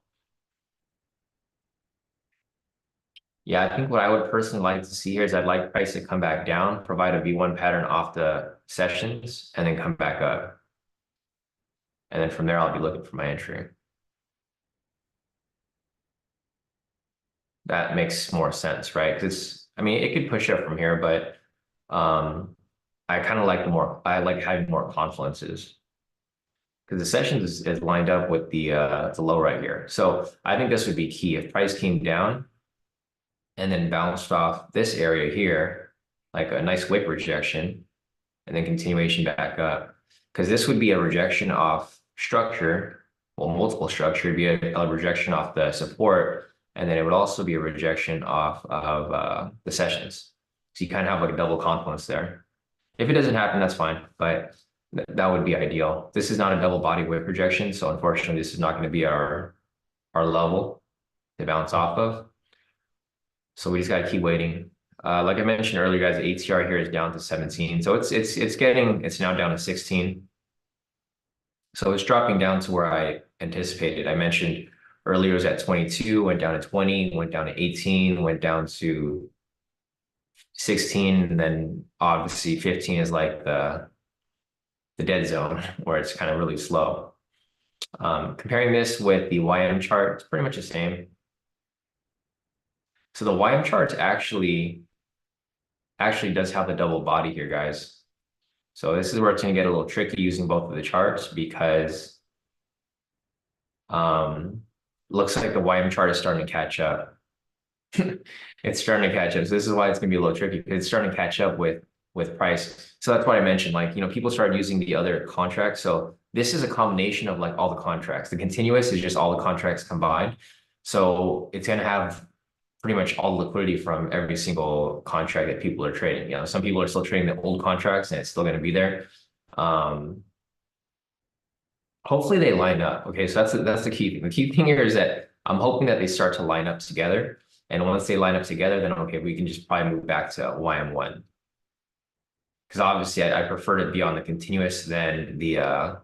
Yeah, I think what I would personally like to see here is I'd like price to come back down, provide a V1 pattern off the sessions, and then come back up. And then from there, I'll be looking for my entry. That makes more sense, right? Because I mean, it could push up from here, but I kind of like I like having more confluences because the sessions is lined up with the low right here. So I think this would be key. If price came down and then bounced off this area here, like a nice wick rejection, and then continuation back up, because this would be a rejection off structure, well, multiple structure, it'd be a rejection off the support, and then it would also be a rejection off of the sessions. So you kind of have like a double confluence there. If it doesn't happen, that's fine, but that would be ideal. This is not a double body wick rejection, so unfortunately, this is not going to be our level to bounce off of. So we just got to keep waiting. Like I mentioned earlier, guys, the ATR here is down to 17. So it's now down to 16. So it's dropping down to where I anticipated. I mentioned earlier it was at 22, went down to 20, went down to 18, went down to 16, and then obviously 15 is like the dead zone where it's kind of really slow. Comparing this with the YM chart, it's pretty much the same. So the YM chart actually does have the double body here, guys. So this is where it's going to get a little tricky using both of the charts because looks like the YM chart is starting to catch up. It's starting to catch up. So this is why it's going to be a little tricky. It's starting to catch up with price. So that's what I mentioned. Like, people started using the other contracts. So this is a combination of like all the contracts. The continuous is just all the contracts combined. So it's going to have pretty much all the liquidity from every single contract that people are trading. Some people are still trading the old contracts and it's still going to be there. Hopefully they line up. Okay, so that's the key thing. The key thing here is that I'm hoping that they start to line up together. And once they line up together, then okay, we can just probably move back to YM1. Because obviously I prefer to be on the continuous than the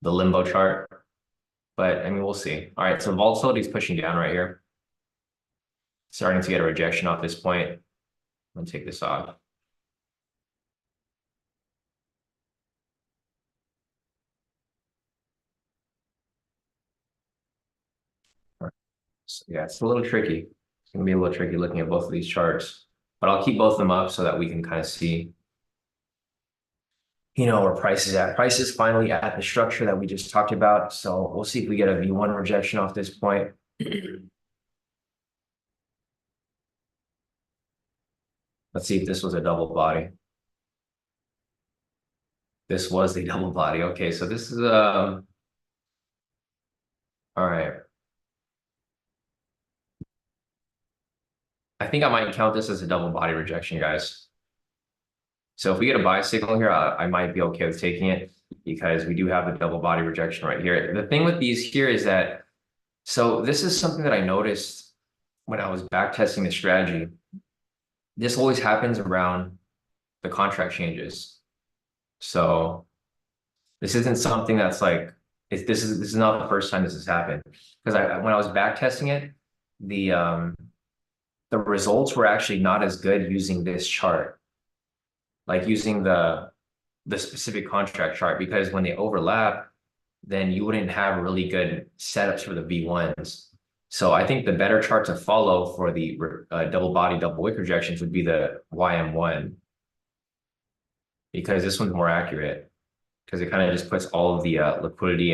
limbo chart. But I mean, we'll see. All right, so volatility is pushing down right here. Starting to get a rejection off this point. I'm gonna take this off. So yeah, it's a little tricky. It's gonna be a little tricky looking at both of these charts, but I'll keep both of them up so that we can kind of see, where price is at. Price is finally at the structure that we just talked about. So we'll see if we get a V1 rejection off this point. Let's see if this was a double body. This was the double body. Okay, so this is all right. I think I might count this as a double body rejection, guys. So if we get a buy signal here, I might be okay with taking it because we do have a double body rejection right here. The thing with these here is that, so this is something that I noticed when I was back testing the strategy. This always happens around the contract changes. So this isn't something that's like, this is not the first time this has happened. Because when I was back testing it, the results were actually not as good using this chart. like using the specific contract chart, because when they overlap, then you wouldn't have really good setups for the V1s. So I think the better chart to follow for the double body, double wick rejections would be the YM1, because this one's more accurate, because it kind of just puts all of the liquidity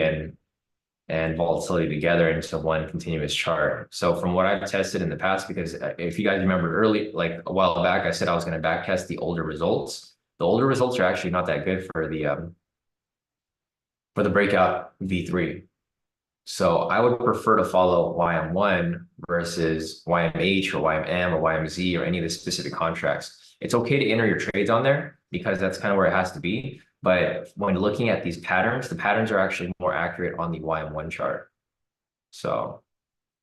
and volatility together into one continuous chart. So from what I've tested in the past, because if you guys remember early, like a while back, I said I was going to back test the older results. The older results are actually not that good for the breakout V3. So I would prefer to follow YM1 versus YMH or YMM or YMZ or any of the specific contracts. It's okay to enter your trades on there because that's kind of where it has to be. But when looking at these patterns, the patterns are actually more accurate on the YM1 chart. So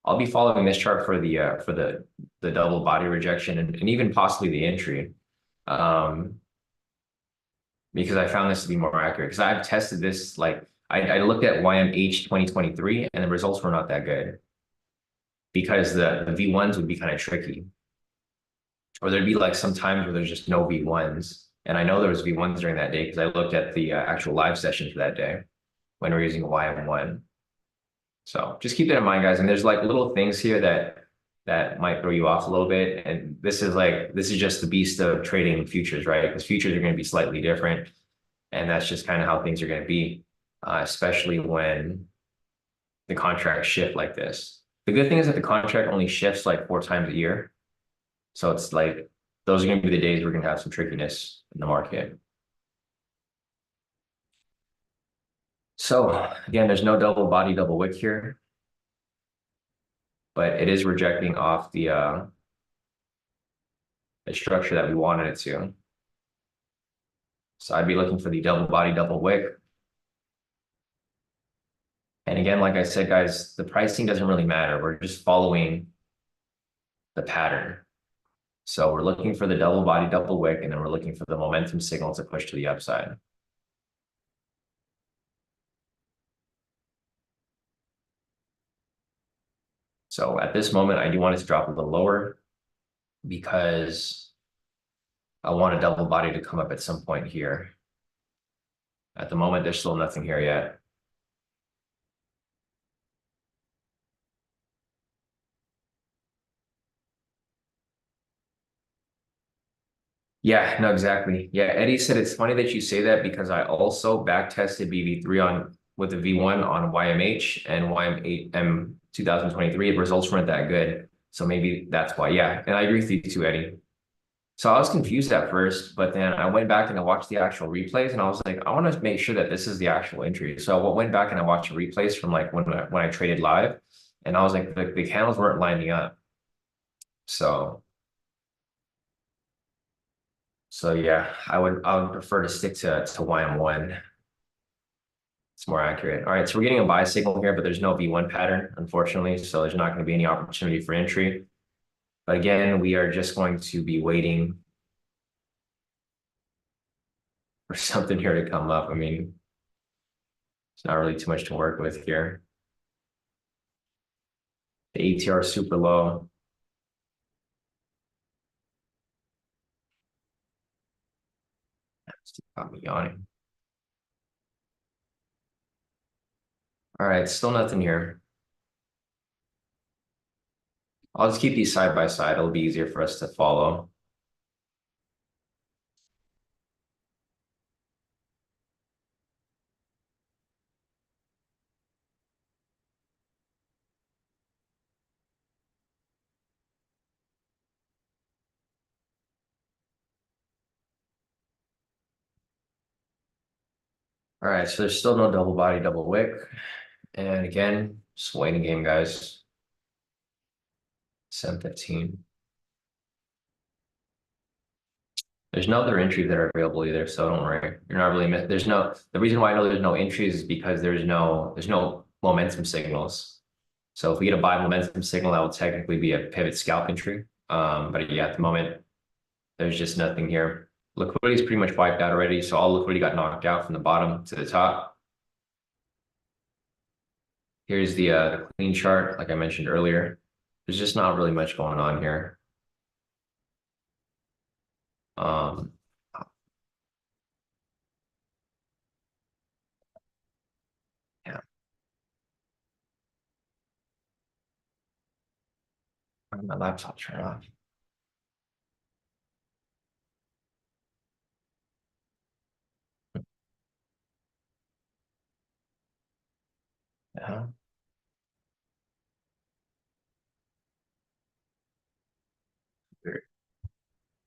I'll be following this chart for the double body rejection and even possibly the entry. Because I found this to be more accurate. Because I've tested this, like I looked at YMH 2023 and the results were not that good because the V1s would be kind of tricky. Or there'd be like some times where there's just no V1s. And I know there was V1s during that day because I looked at the actual live session for that day when we're using YM1. So just keep that in mind, guys. And there's like little things here that might throw you off a little bit. And this is just the beast of trading futures, right? Because futures are going to be slightly different. And that's just kind of how things are going to be, especially when the contracts shift like this. The good thing is that the contract only shifts like 4 times a year. So it's like, those are going to be the days we're going to have some trickiness in the market. So again, there's no double body, double wick here, but it is rejecting off the structure that we wanted it to. So I'd be looking for the double body, double wick. And again, like I said, guys, the pricing doesn't really matter. We're just following the pattern. So we're looking for the double body, double wick, and then we're looking for the momentum signal to push to the upside. So at this moment, I do want it to drop a little lower because I want a double body to come up at some point here. At the moment, there's still nothing here yet. Yeah, no, exactly. Yeah, Eddie said it's funny that you say that because I also back tested BV3 on with the V1 on YMH and YM8M 2023. The results weren't that good. So maybe that's why. Yeah, and I agree with you too, Eddie. So I was confused at first, but then I went back and I watched the actual replays and I was like, I want to make sure that this is the actual entry. So I went back and I watched the replays from like when I traded live, and I was like, the candles weren't lining up. So yeah, I would prefer to stick to YM1. It's more accurate. All right, so we're getting a buy signal here, but there's no V1 pattern, unfortunately. So there's not going to be any opportunity for entry. But again, we are just going to be waiting for something here to come up. I mean, it's not really too much to work with here. The ATR is super low. Got me yawning. All right, still nothing here. I'll just keep these side by side. It'll be easier for us to follow. All right, so there's still no double body, double wick. And again, just waiting game, guys. 7:15. There's no other entries that are available either, so don't worry. You're not really the reason why I know there's no entries is because there's no momentum signals. So if we get a buy momentum signal, that will technically be a pivot scalp entry. But yeah, at the moment, there's just nothing here. Liquidity is pretty much wiped out already, so all liquidity got knocked out from the bottom to the top. Here's the clean chart, like I mentioned earlier. There's just not really much going on here. My laptop turned off. Yeah. Weird.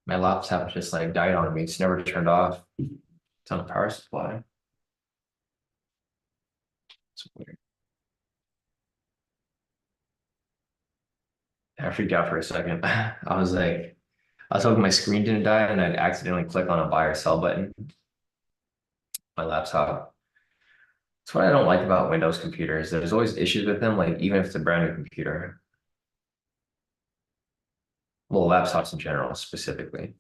My laptop just like died on me. It's never turned off. It's on a power supply. It's weird. I freaked out for a second. I was hoping my screen didn't die and I'd accidentally click on a buy or sell button. My laptop. That's what I don't like about Windows computers. There's always issues with them, like even if it's a brand new computer. Well, laptops in general, specifically.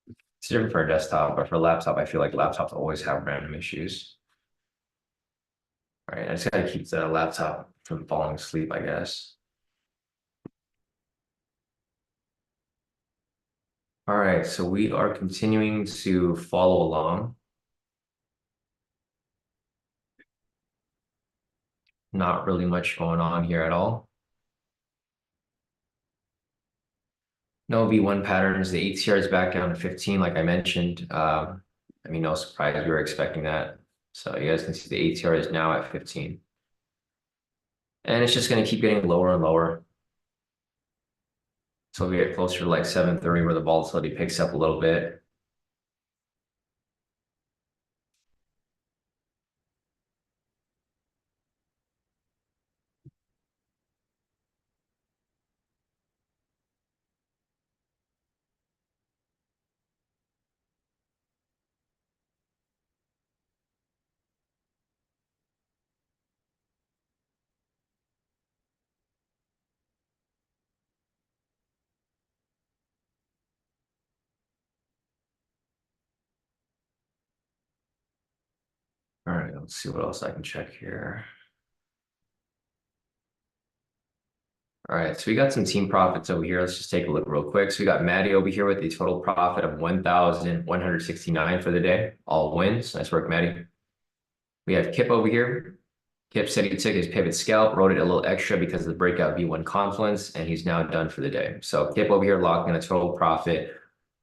It's different for a desktop, but for a laptop, I feel like laptops always have random issues. All right, I just gotta keep the laptop from falling asleep, I guess. All right, so we are continuing to follow along. Not really much going on here at all. No V1 patterns. The ATR is back down to 15, like I mentioned. I mean, no surprise, we were expecting that. So you guys can see the ATR is now at 15. And it's just going to keep getting lower and lower. So we get closer to like 730 where the volatility picks up a little bit. All right, let's see what else I can check here. All right, so we got some team profits over here. Let's just take a look real quick. So we got Maddie over here with a total profit of 1,169 for the day. All wins. Nice work, Maddie. We have Kip over here. Kip said he took his pivot scalp, wrote it a little extra because of the breakout V1 confluence, and he's now done for the day. So Kip over here locked in a total profit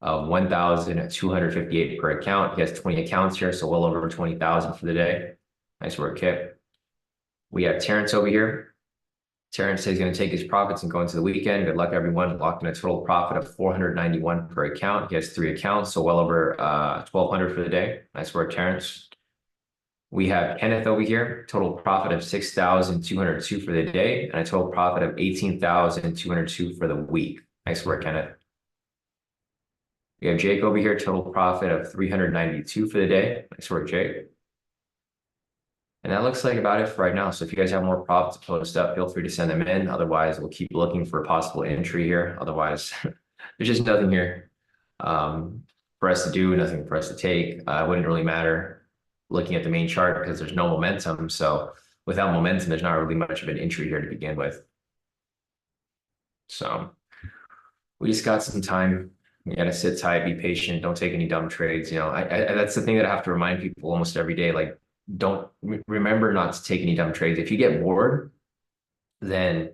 of 1,258 per account. He has 20 accounts here, so well over 20,000 for the day. Nice work, Kip. We have Terrence over here. Terrence says he's going to take his profits and go into the weekend. Good luck, everyone. Locked in a total profit of 491 per account. He has 3 accounts, so well over 1,200 for the day. Nice work, Terrence. We have Kenneth over here, total profit of 6,202 for the day, and a total profit of 18,202 for the week. Nice work, Kenneth. We have Jake over here, total profit of 392 for the day. Nice work, Jake. And that looks like about it for right now. So if you guys have more profits to post up, feel free to send them in. Otherwise, we'll keep looking for a possible entry here. Otherwise, there's just nothing here for us to do, nothing for us to take. It wouldn't really matter looking at the main chart because there's no momentum. So without momentum, there's not really much of an entry here to begin with. So we just got some time. You gotta sit tight, be patient, don't take any dumb trades. You know, that's the thing that I have to remind people almost every day. Like, don't remember not to take any dumb trades. If you get bored, then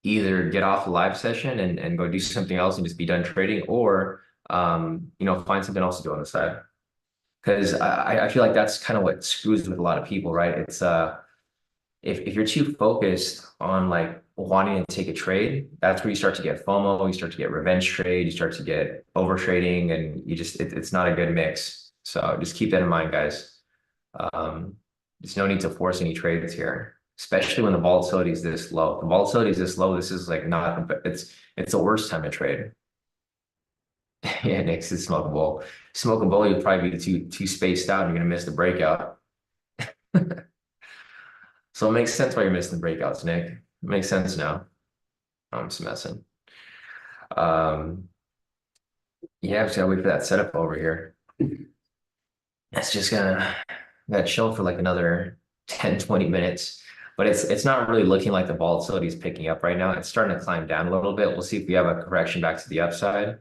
either get off the live session and go do something else and just be done trading, or you know, find something else to do on the side. Because I feel like that's kind of what screws with a lot of people, right? It's if you're too focused on like wanting to take a trade, that's where you start to get FOMO, you start to get revenge trade, you start to get over trading, and you just it's not a good mix. So just keep that in mind, guys. There's no need to force any trades here, especially when the volatility is this low. The volatility is this low. This is like not, it's the worst time to trade. Yeah, Nick's is smoke a bowl. Smoke a bowl, you'll probably be too spaced out and you're gonna miss the breakout. So it makes sense why you're missing the breakouts, Nick. It makes sense now. I'm just messing. Yeah, just gotta wait for that setup over here. It's just gonna chill for like another 10, 20 minutes. But it's not really looking like the volatility is picking up right now. It's starting to climb down a little bit. We'll see if we have a correction back to the upside.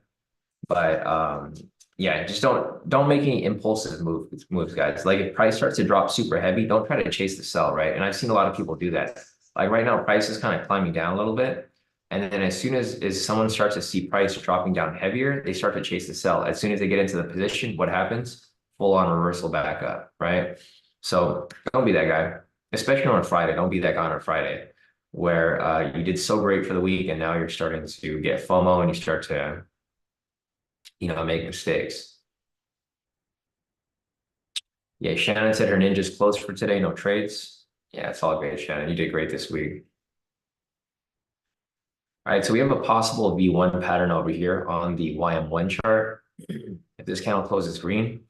But yeah, just don't make any impulsive moves, guys. Like if price starts to drop super heavy, don't try to chase the sell, right? And I've seen a lot of people do that. Like right now, price is kind of climbing down a little bit. And then as soon as someone starts to see price dropping down heavier, they start to chase the sell. As soon as they get into the position, what happens? Full on reversal back up, right? So don't be that guy, especially on a Friday. Don't be that guy on a Friday where you did so great for the week and now you're starting to get FOMO and you start to, make mistakes. Yeah, Shannon said her ninja's closed for today, no trades. Yeah, it's all good, Shannon. You did great this week. All right, so we have a possible V1 pattern over here on the YM1 chart. If this candle closes green,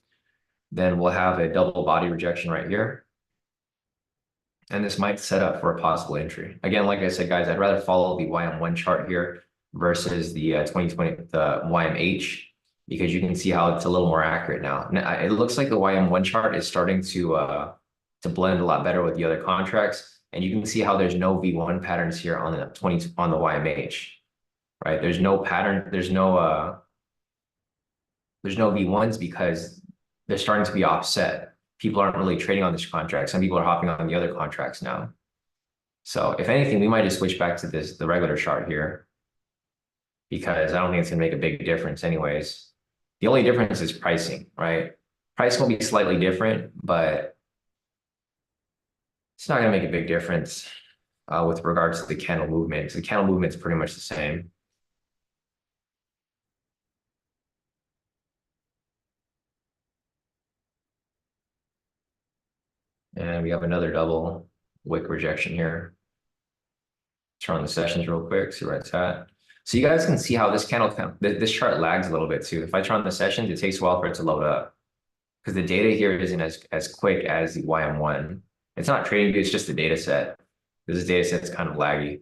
then we'll have a double body rejection right here. And this might set up for a possible entry. Again, like I said, guys, I'd rather follow the YM1 chart here versus the 2020, the YMH, because you can see how it's a little more accurate now. It looks like the YM1 chart is starting to blend a lot better with the other contracts. And you can see how there's no V1 patterns here on the YMH, right? There's no pattern, there's no V1s because they're starting to be offset. People aren't really trading on this contract. Some people are hopping on the other contracts now. So if anything, we might just switch back to the regular chart here because I don't think it's gonna make a big difference anyways. The only difference is pricing, right? Price will be slightly different, but it's not going to make a big difference with regards to the candle movement. The candle movement is pretty much the same. And we have another double wick rejection here. Turn on the sessions real quick, see where it's at. So you guys can see how this this chart lags a little bit too. If I turn on the sessions, it takes a while for it to load up because the data here isn't as quick as the YM1. It's not trading view, it's just the data set. This data set's kind of laggy.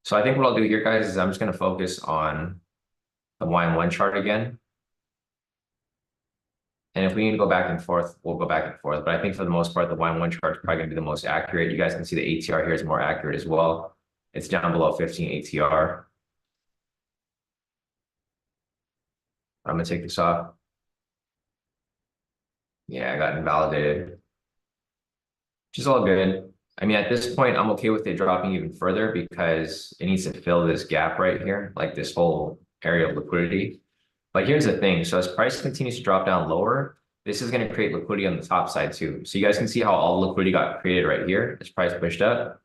So I think what I'll do here, guys, is I'm just going to focus on the YM1 chart again. And if we need to go back and forth, we'll go back and forth. But I think for the most part, the YM1 chart is probably going to be the most accurate. You guys can see the ATR here is more accurate as well. It's down below 15 ATR. I'm going to take this off. Yeah, I got invalidated, which is all good. I mean, at this point, I'm okay with it dropping even further because it needs to fill this gap right here, like this whole area of liquidity. But here's the thing. So as price continues to drop down lower, this is going to create liquidity on the top side too. So you guys can see how all liquidity got created right here as price pushed up.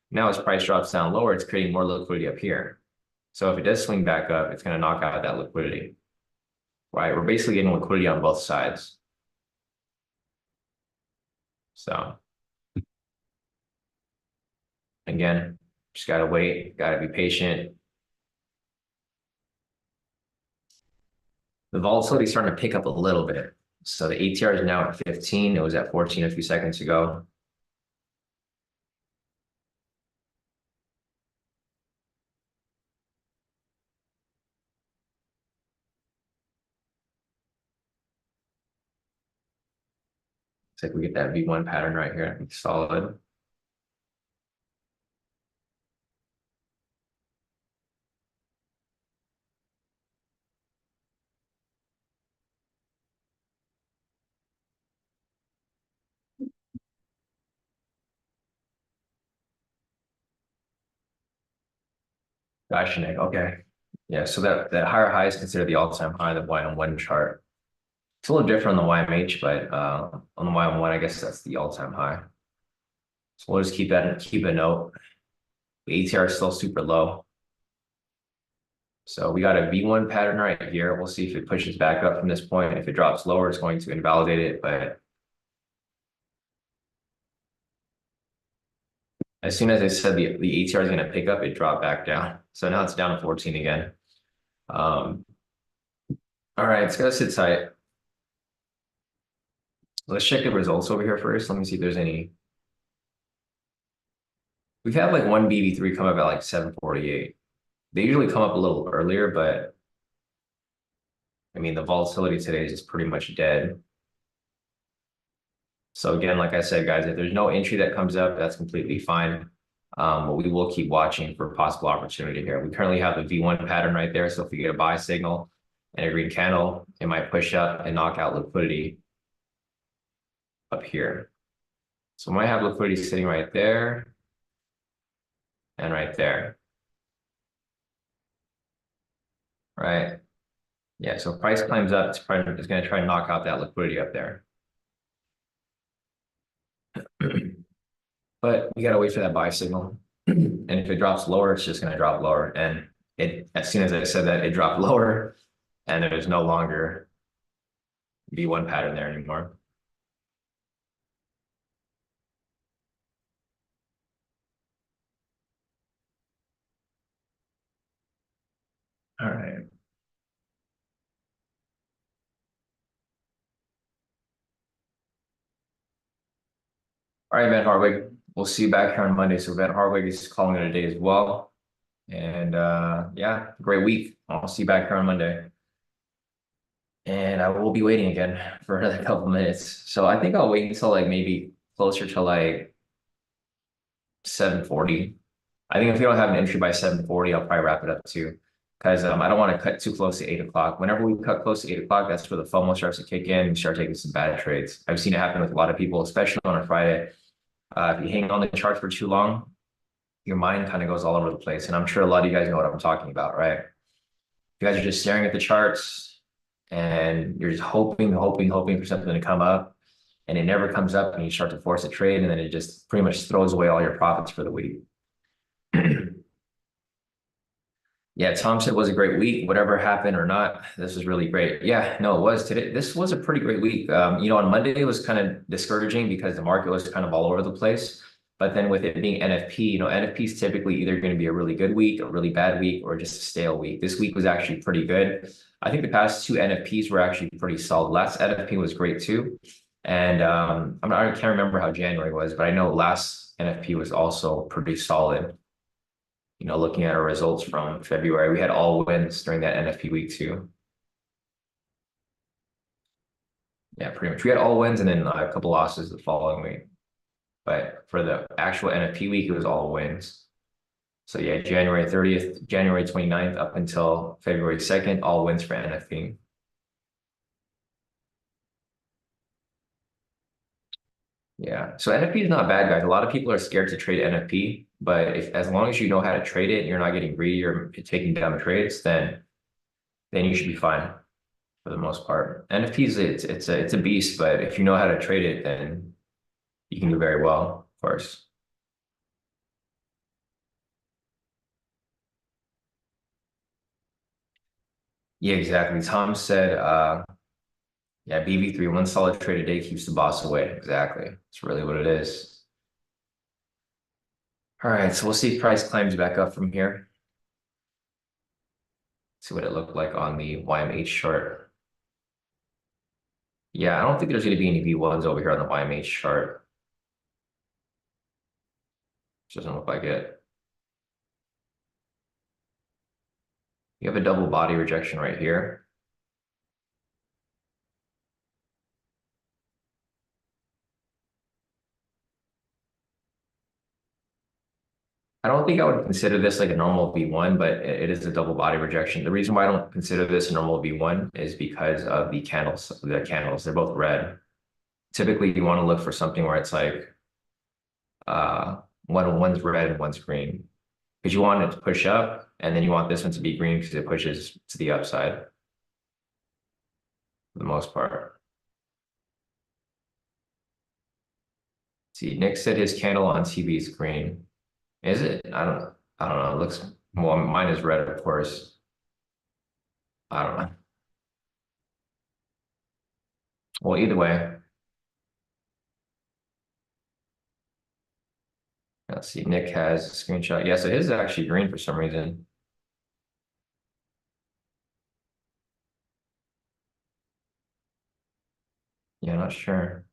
Now as price drops down lower, it's creating more liquidity up here. So if it does swing back up, it's going to knock out that liquidity, right? We're basically getting liquidity on both sides. So again, just got to wait, got to be patient. The volatility is starting to pick up a little bit. So the ATR is now at 15. It was at 14 a few seconds ago. Looks like we get that V1 pattern right here. I think solid. Gosh, Nick. Okay. Yeah, so that higher high is considered the all-time high, the YM1 chart. It's a little different on the YMH, but on the YM1, I guess that's the all-time high. So we'll just keep a note. The ATR is still super low. So we got a V1 pattern right here. We'll see if it pushes back up from this point. If it drops lower, it's going to invalidate it. But as soon as I said the ATR is going to pick up, it dropped back down. So now it's down to 14 again. All right, it's got to sit tight. Let's check the results over here first. Let me see if there's any. We've had like one BB3 come up at like 748. They usually come up a little earlier, but I mean, the volatility today is just pretty much dead. So again, like I said, guys, if there's no entry that comes up, that's completely fine. But we will keep watching for possible opportunity here. We currently have the V1 pattern right there. So if we get a buy signal and a green candle, it might push up and knock out liquidity up here. So we might have liquidity sitting right there. and right there, right? Yeah, so price climbs up, it's going to try to knock out that liquidity up there. But we got to wait for that buy signal. And if it drops lower, it's just going to drop lower. And as soon as I said that, it dropped lower, and there's no longer V1 pattern there anymore. All right. All right, Van Harwig. We'll see you back here on Monday. So Van Harwig is calling it a day as well. And yeah, great week. I'll see you back here on Monday. And I will be waiting again for another couple minutes. So I think I'll wait until like maybe closer to like 7:40. I think if you don't have an entry by 7:40, I'll probably wrap it up too. Because I don't want to cut too close to 8 o'clock. Whenever we cut close to 8 o'clock, that's where the FOMO starts to kick in and start taking some bad trades. I've seen it happen with a lot of people, especially on a Friday. If you hang on the chart for too long, your mind kind of goes all over the place. And I'm sure a lot of you guys know what I'm talking about, right? You guys are just staring at the charts and you're just hoping for something to come up, and it never comes up, and you start to force a trade, and then it just pretty much throws away all your profits for the week. Yeah, Tom said it was a great week. Whatever happened or not, this was really great. Yeah, no, it was today. This was a pretty great week. On Monday it was kind of discouraging because the market was kind of all over the place. But then with it being NFP, NFP is typically either going to be a really good week, a really bad week, or just a stale week. This week was actually pretty good. I think the past two NFPs were actually pretty solid. Last NFP was great too. And I can't remember how January was, but I know last NFP was also pretty solid. Looking at our results from February, we had all wins during that NFP week too. Yeah, pretty much. We had all wins and then a couple losses the following week. But for the actual NFP week, it was all wins. So yeah, January 30th, January 29th, up until February 2nd, all wins for NFP. Yeah, so NFP is not bad, guys. A lot of people are scared to trade NFP, but as long as you know how to trade it, and you're not getting greedy or taking down trades, then you should be fine for the most part. NFTs, it's a beast, but if you know how to trade it, then you can do very well, of course. Yeah, exactly. Tom said, yeah, BV3, one solid trade a day keeps the boss away. Exactly. It's really what it is. All right, so we'll see if price climbs back up from here. See what it looked like on the YMH chart. Yeah, I don't think there's going to be any V1s over here on the YMH chart. Doesn't look like it. You have a double body rejection right here. I don't think I would consider this like a normal V1, but it is a double body rejection. The reason why I don't consider this a normal V1 is because of the candles. The candles, they're both red. Typically, you want to look for something where it's like one's red and one's green, because you want it to push up, and then you want this one to be green because it pushes to the upside for the most part. See, Nick said his candle on TV is green. Is it? I don't know. It looks, well, mine is red, of course. I don't know. Well, either way, let's see. Nick has a screenshot. Yeah, so his is actually green for some reason. Yeah, not sure.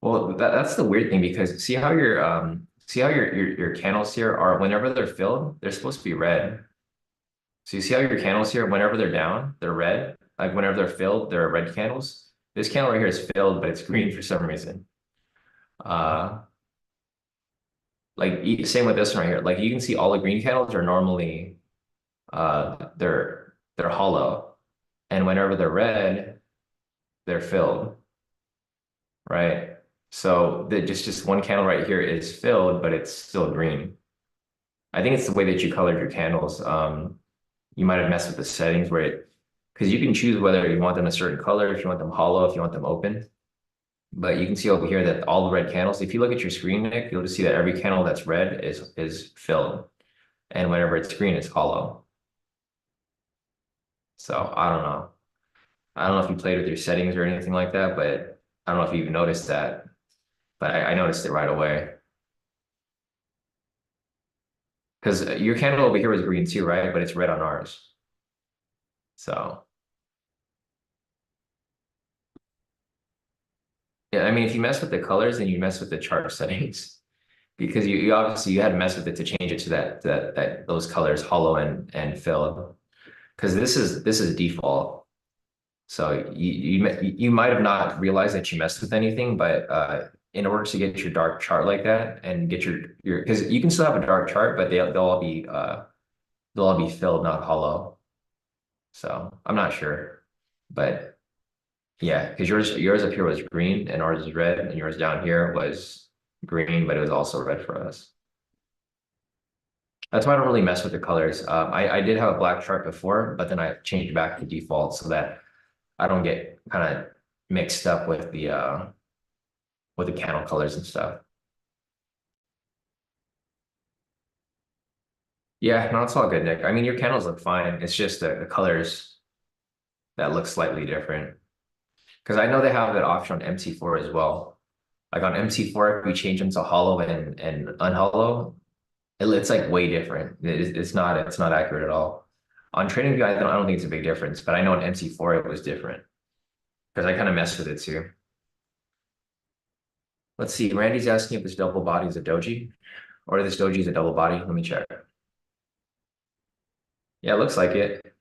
Well, that's the weird thing, because see how your candles here are, whenever they're filled, they're supposed to be red. So you see how your candles here, whenever they're down, they're red. Like whenever they're filled, they're red candles. This candle right here is filled, but it's green for some reason. Uh, same with this one right here. Like you can see all the green candles are normally they're hollow, and whenever they're red, they're filled, right? So the just one candle right here is filled, but it's still green. I think it's the way that you colored your candles. You might have messed with the settings where because you can choose whether you want them a certain color, if you want them hollow, if you want them open. But you can see over here that all the red candles, if you look at your screen, Nick, you'll just see that every candle that's red is filled. And whenever it's green, it's hollow. So I don't know. I don't know if you played with your settings or anything like that, but I don't know if you even noticed that. But I noticed it right away. Because your candle over here was green too, right? But it's red on ours. So yeah, I mean, if you mess with the colors, then you mess with the chart settings. Because you obviously you had to mess with it to change it to that those colors, hollow and fill. Because this is default. So you might have not realized that you messed with anything, but in order to get your dark chart like that and get your because you can still have a dark chart, but they'll all be filled, not hollow. So I'm not sure, but yeah, because yours up here was green and ours is red, and yours down here was green, but it was also red for us. That's why I don't really mess with the colors. I did have a black chart before, but then I changed back to default so that I don't get kind of mixed up with the candle colors and stuff. Yeah, no, it's all good, Nick. I mean, your candles look fine. It's just the colors that look slightly different. Because I know they have that option on MT4 as well. Like on MT4, if we change them to hollow and unhollow, it's like way different. It's not accurate at all. On TradingView, I don't think it's a big difference, but I know on MT4 it was different because I kind of messed with it too. Let's see. Randy's asking if this double body is a doji or if this doji is a double body. Let me check. Yeah, it looks like it.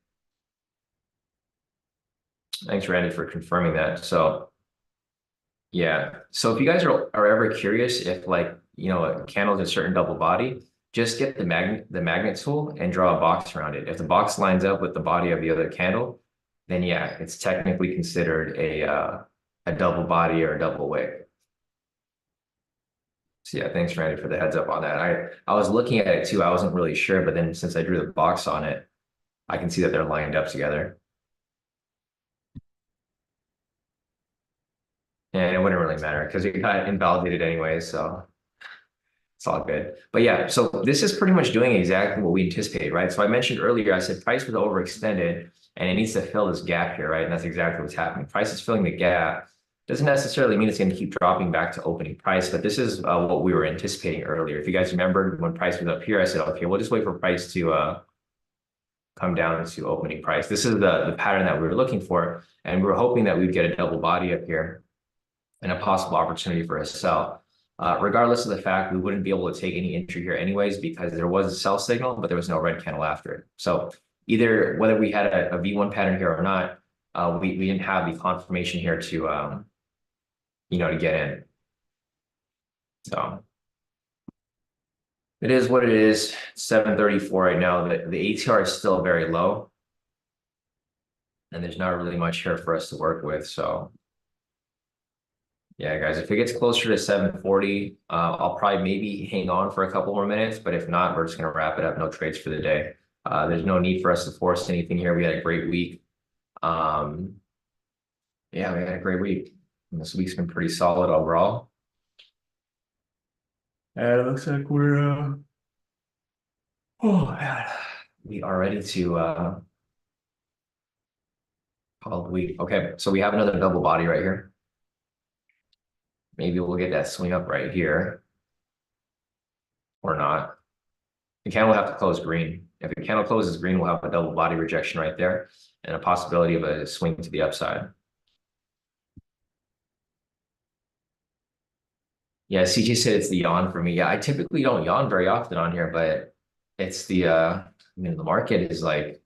Thanks, Randy, for confirming that. So yeah. So if you guys are ever curious if like, a candle is a certain double body, just get the magnet tool and draw a box around it. If the box lines up with the body of the other candle, then yeah, it's technically considered a double body or a double wick. So yeah, thanks, Randy, for the heads up on that. I was looking at it too. I wasn't really sure, but then since I drew the box on it, I can see that they're lined up together. And it wouldn't really matter because it got invalidated anyway, so it's all good. But yeah, so this is pretty much doing exactly what we anticipated, right? So I mentioned earlier, I said price was overextended and it needs to fill this gap here, right? And that's exactly what's happening. Price is filling the gap. Doesn't necessarily mean it's going to keep dropping back to opening price, but this is what we were anticipating earlier. If you guys remembered when price was up here, I said, okay, we'll just wait for price to come down to opening price. This is the pattern that we were looking for, and we were hoping that we'd get a double body up here and a possible opportunity for a sell. Regardless of the fact, we wouldn't be able to take any entry here anyways because there was a sell signal, but there was no red candle after it. So either whether we had a V1 pattern here or not, we didn't have the confirmation here to to get in. So it is what it is. 734 right now. The ATR is still very low, and there's not really much here for us to work with. So yeah, guys, if it gets closer to 740, I'll probably maybe hang on for a couple more minutes, but if not, we're just going to wrap it up. No trades for the day. There's no need for us to force anything here. We had a great week. Yeah, we had a great week. And this week's been pretty solid overall. And it looks like we're oh man, we are ready to call the week. Okay, so we have another double body right here. Maybe we'll get that swing up right here or not. The candle will have to close green. If the candle closes green, we'll have a double body rejection right there and a possibility of a swing to the upside. Yeah, CJ said it's the yawn for me. Yeah, I typically don't yawn very often on here, but it's the market is like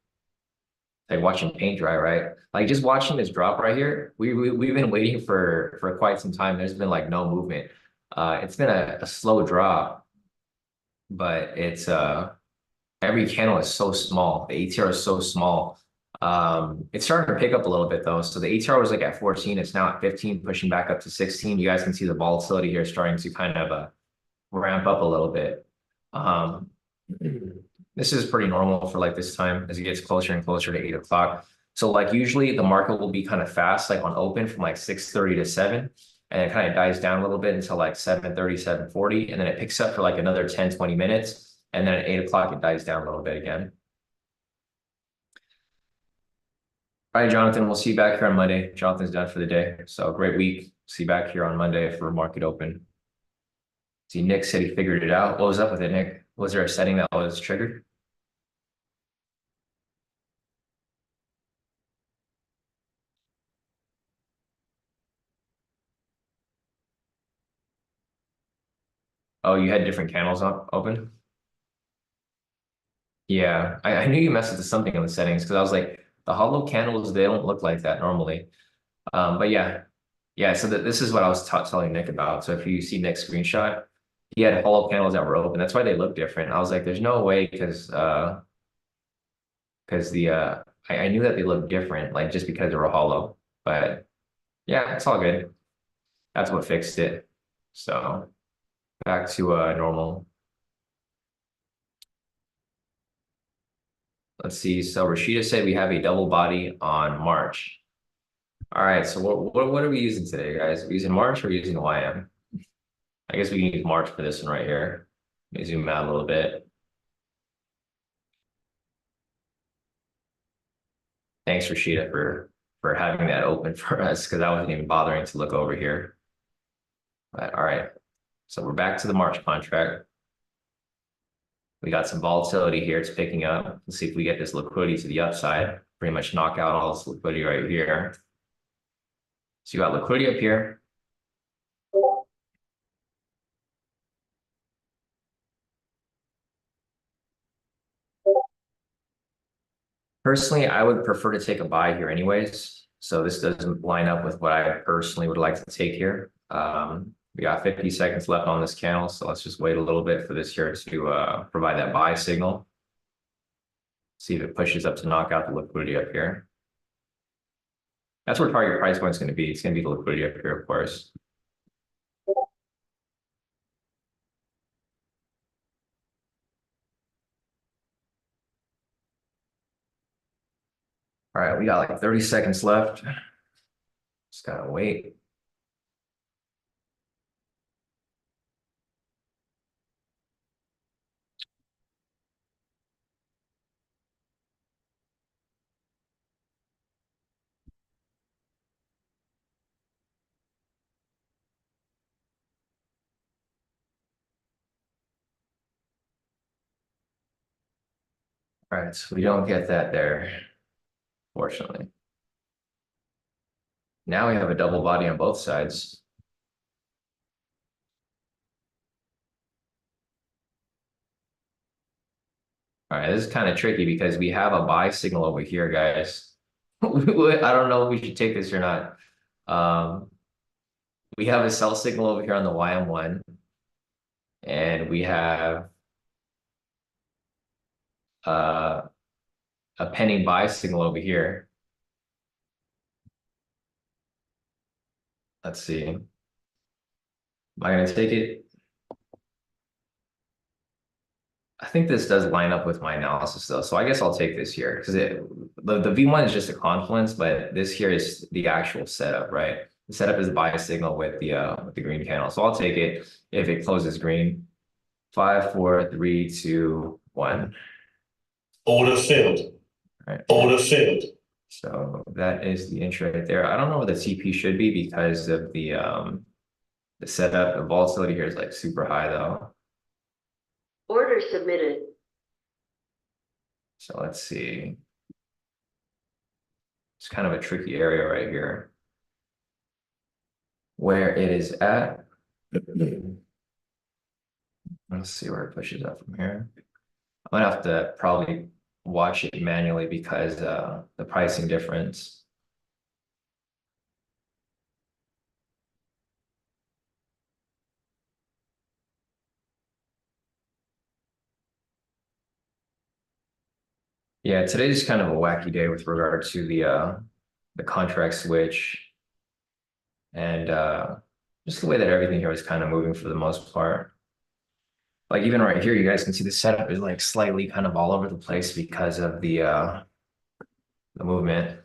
watching paint dry, right? Like just watching this drop right here. We've been waiting for quite some time. There's been like no movement. It's been a slow drop, but it's every candle is so small. The ATR is so small. It's starting to pick up a little bit though. So the ATR was like at 14. It's now at 15, pushing back up to 16. You guys can see the volatility here starting to kind of ramp up a little bit. This is pretty normal for like this time as it gets closer and closer to 8 o'clock. So like usually the market will be kind of fast, like on open from like 6:30 to 7, and it kind of dies down a little bit until like 7:30, 7:40, and then it picks up for like another 10, 20 minutes. And then at 8 o'clock, it dies down a little bit again. All right, Jonathan, we'll see you back here on Monday. Jonathan's done for the day. So great week. See you back here on Monday for market open. See, Nick said he figured it out. What was up with it, Nick? Was there a setting that was triggered? Oh, you had different candles up open? Yeah, I knew you messed with something on the settings because I was like, the hollow candles, they don't look like that normally. But yeah, yeah. So this is what I was telling Nick about. So if you see Nick's screenshot, he had hollow candles that were open. That's why they look different. I was like, there's no way because the I knew that they looked different, like just because they were hollow. But yeah, it's all good. That's what fixed it. So back to normal. Let's see. So Rashida said we have a double body on March. All right. So what are we using today, guys? Are we using March or are we using YM? I guess we can use March for this one right here. Let me zoom out a little bit. Thanks, Rashida, for having that open for us because I wasn't even bothering to look over here. But all right. So we're back to the March contract. We got some volatility here. It's picking up. Let's see if we get this liquidity to the upside. Pretty much knock out all this liquidity right here. So you got liquidity up here. Personally, I would prefer to take a buy here anyways. So this doesn't line up with what I personally would like to take here. We got 50 seconds left on this candle. So let's just wait a little bit for this here to provide that buy signal. See if it pushes up to knock out the liquidity up here. That's where target price point is going to be. It's going to be the liquidity up here, of course. All right, we got like 30 seconds left. Just gotta wait. All right, so we don't get that there, fortunately. Now we have a double body on both sides. All right, this is kind of tricky because we have a buy signal over here, guys. I don't know if we should take this or not. We have a sell signal over here on the YM1, and we have uh, a pending buy signal over here. Let's see. Am I going to take it? I think this does line up with my analysis though. So I guess I'll take this here because the V1 is just a confluence, but this here is the actual setup, right? The setup is the buy signal with the green candle. So I'll take it if it closes green. 5, 4, 3, 2, 1. Order filled. All right. Order filled. So that is the entry right there. I don't know where the TP should be because of the setup. The volatility here is like super high though. Order submitted. So let's see. It's kind of a tricky area right here where it is at. Let's see where it pushes up from here. I'm gonna have to probably watch it manually because the pricing difference. Yeah, today's kind of a wacky day with regard to the contract switch and just the way that everything here is kind of moving for the most part. Like even right here, you guys can see the setup is like slightly kind of all over the place because of the movement.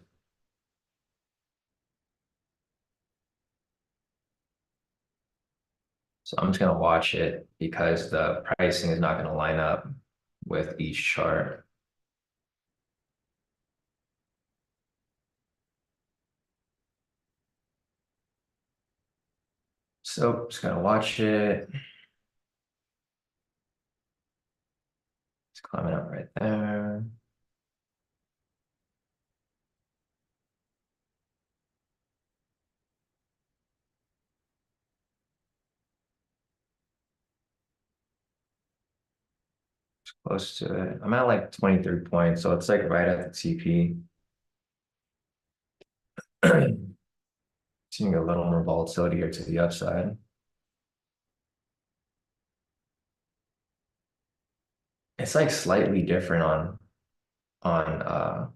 So I'm just gonna watch it because the pricing is not gonna line up with each chart. So just gonna watch it. It's climbing up right there. Close to it. I'm at like 23 points, so it's like right at the TP. Seeing a little more volatility here to the upside. It's like slightly different on on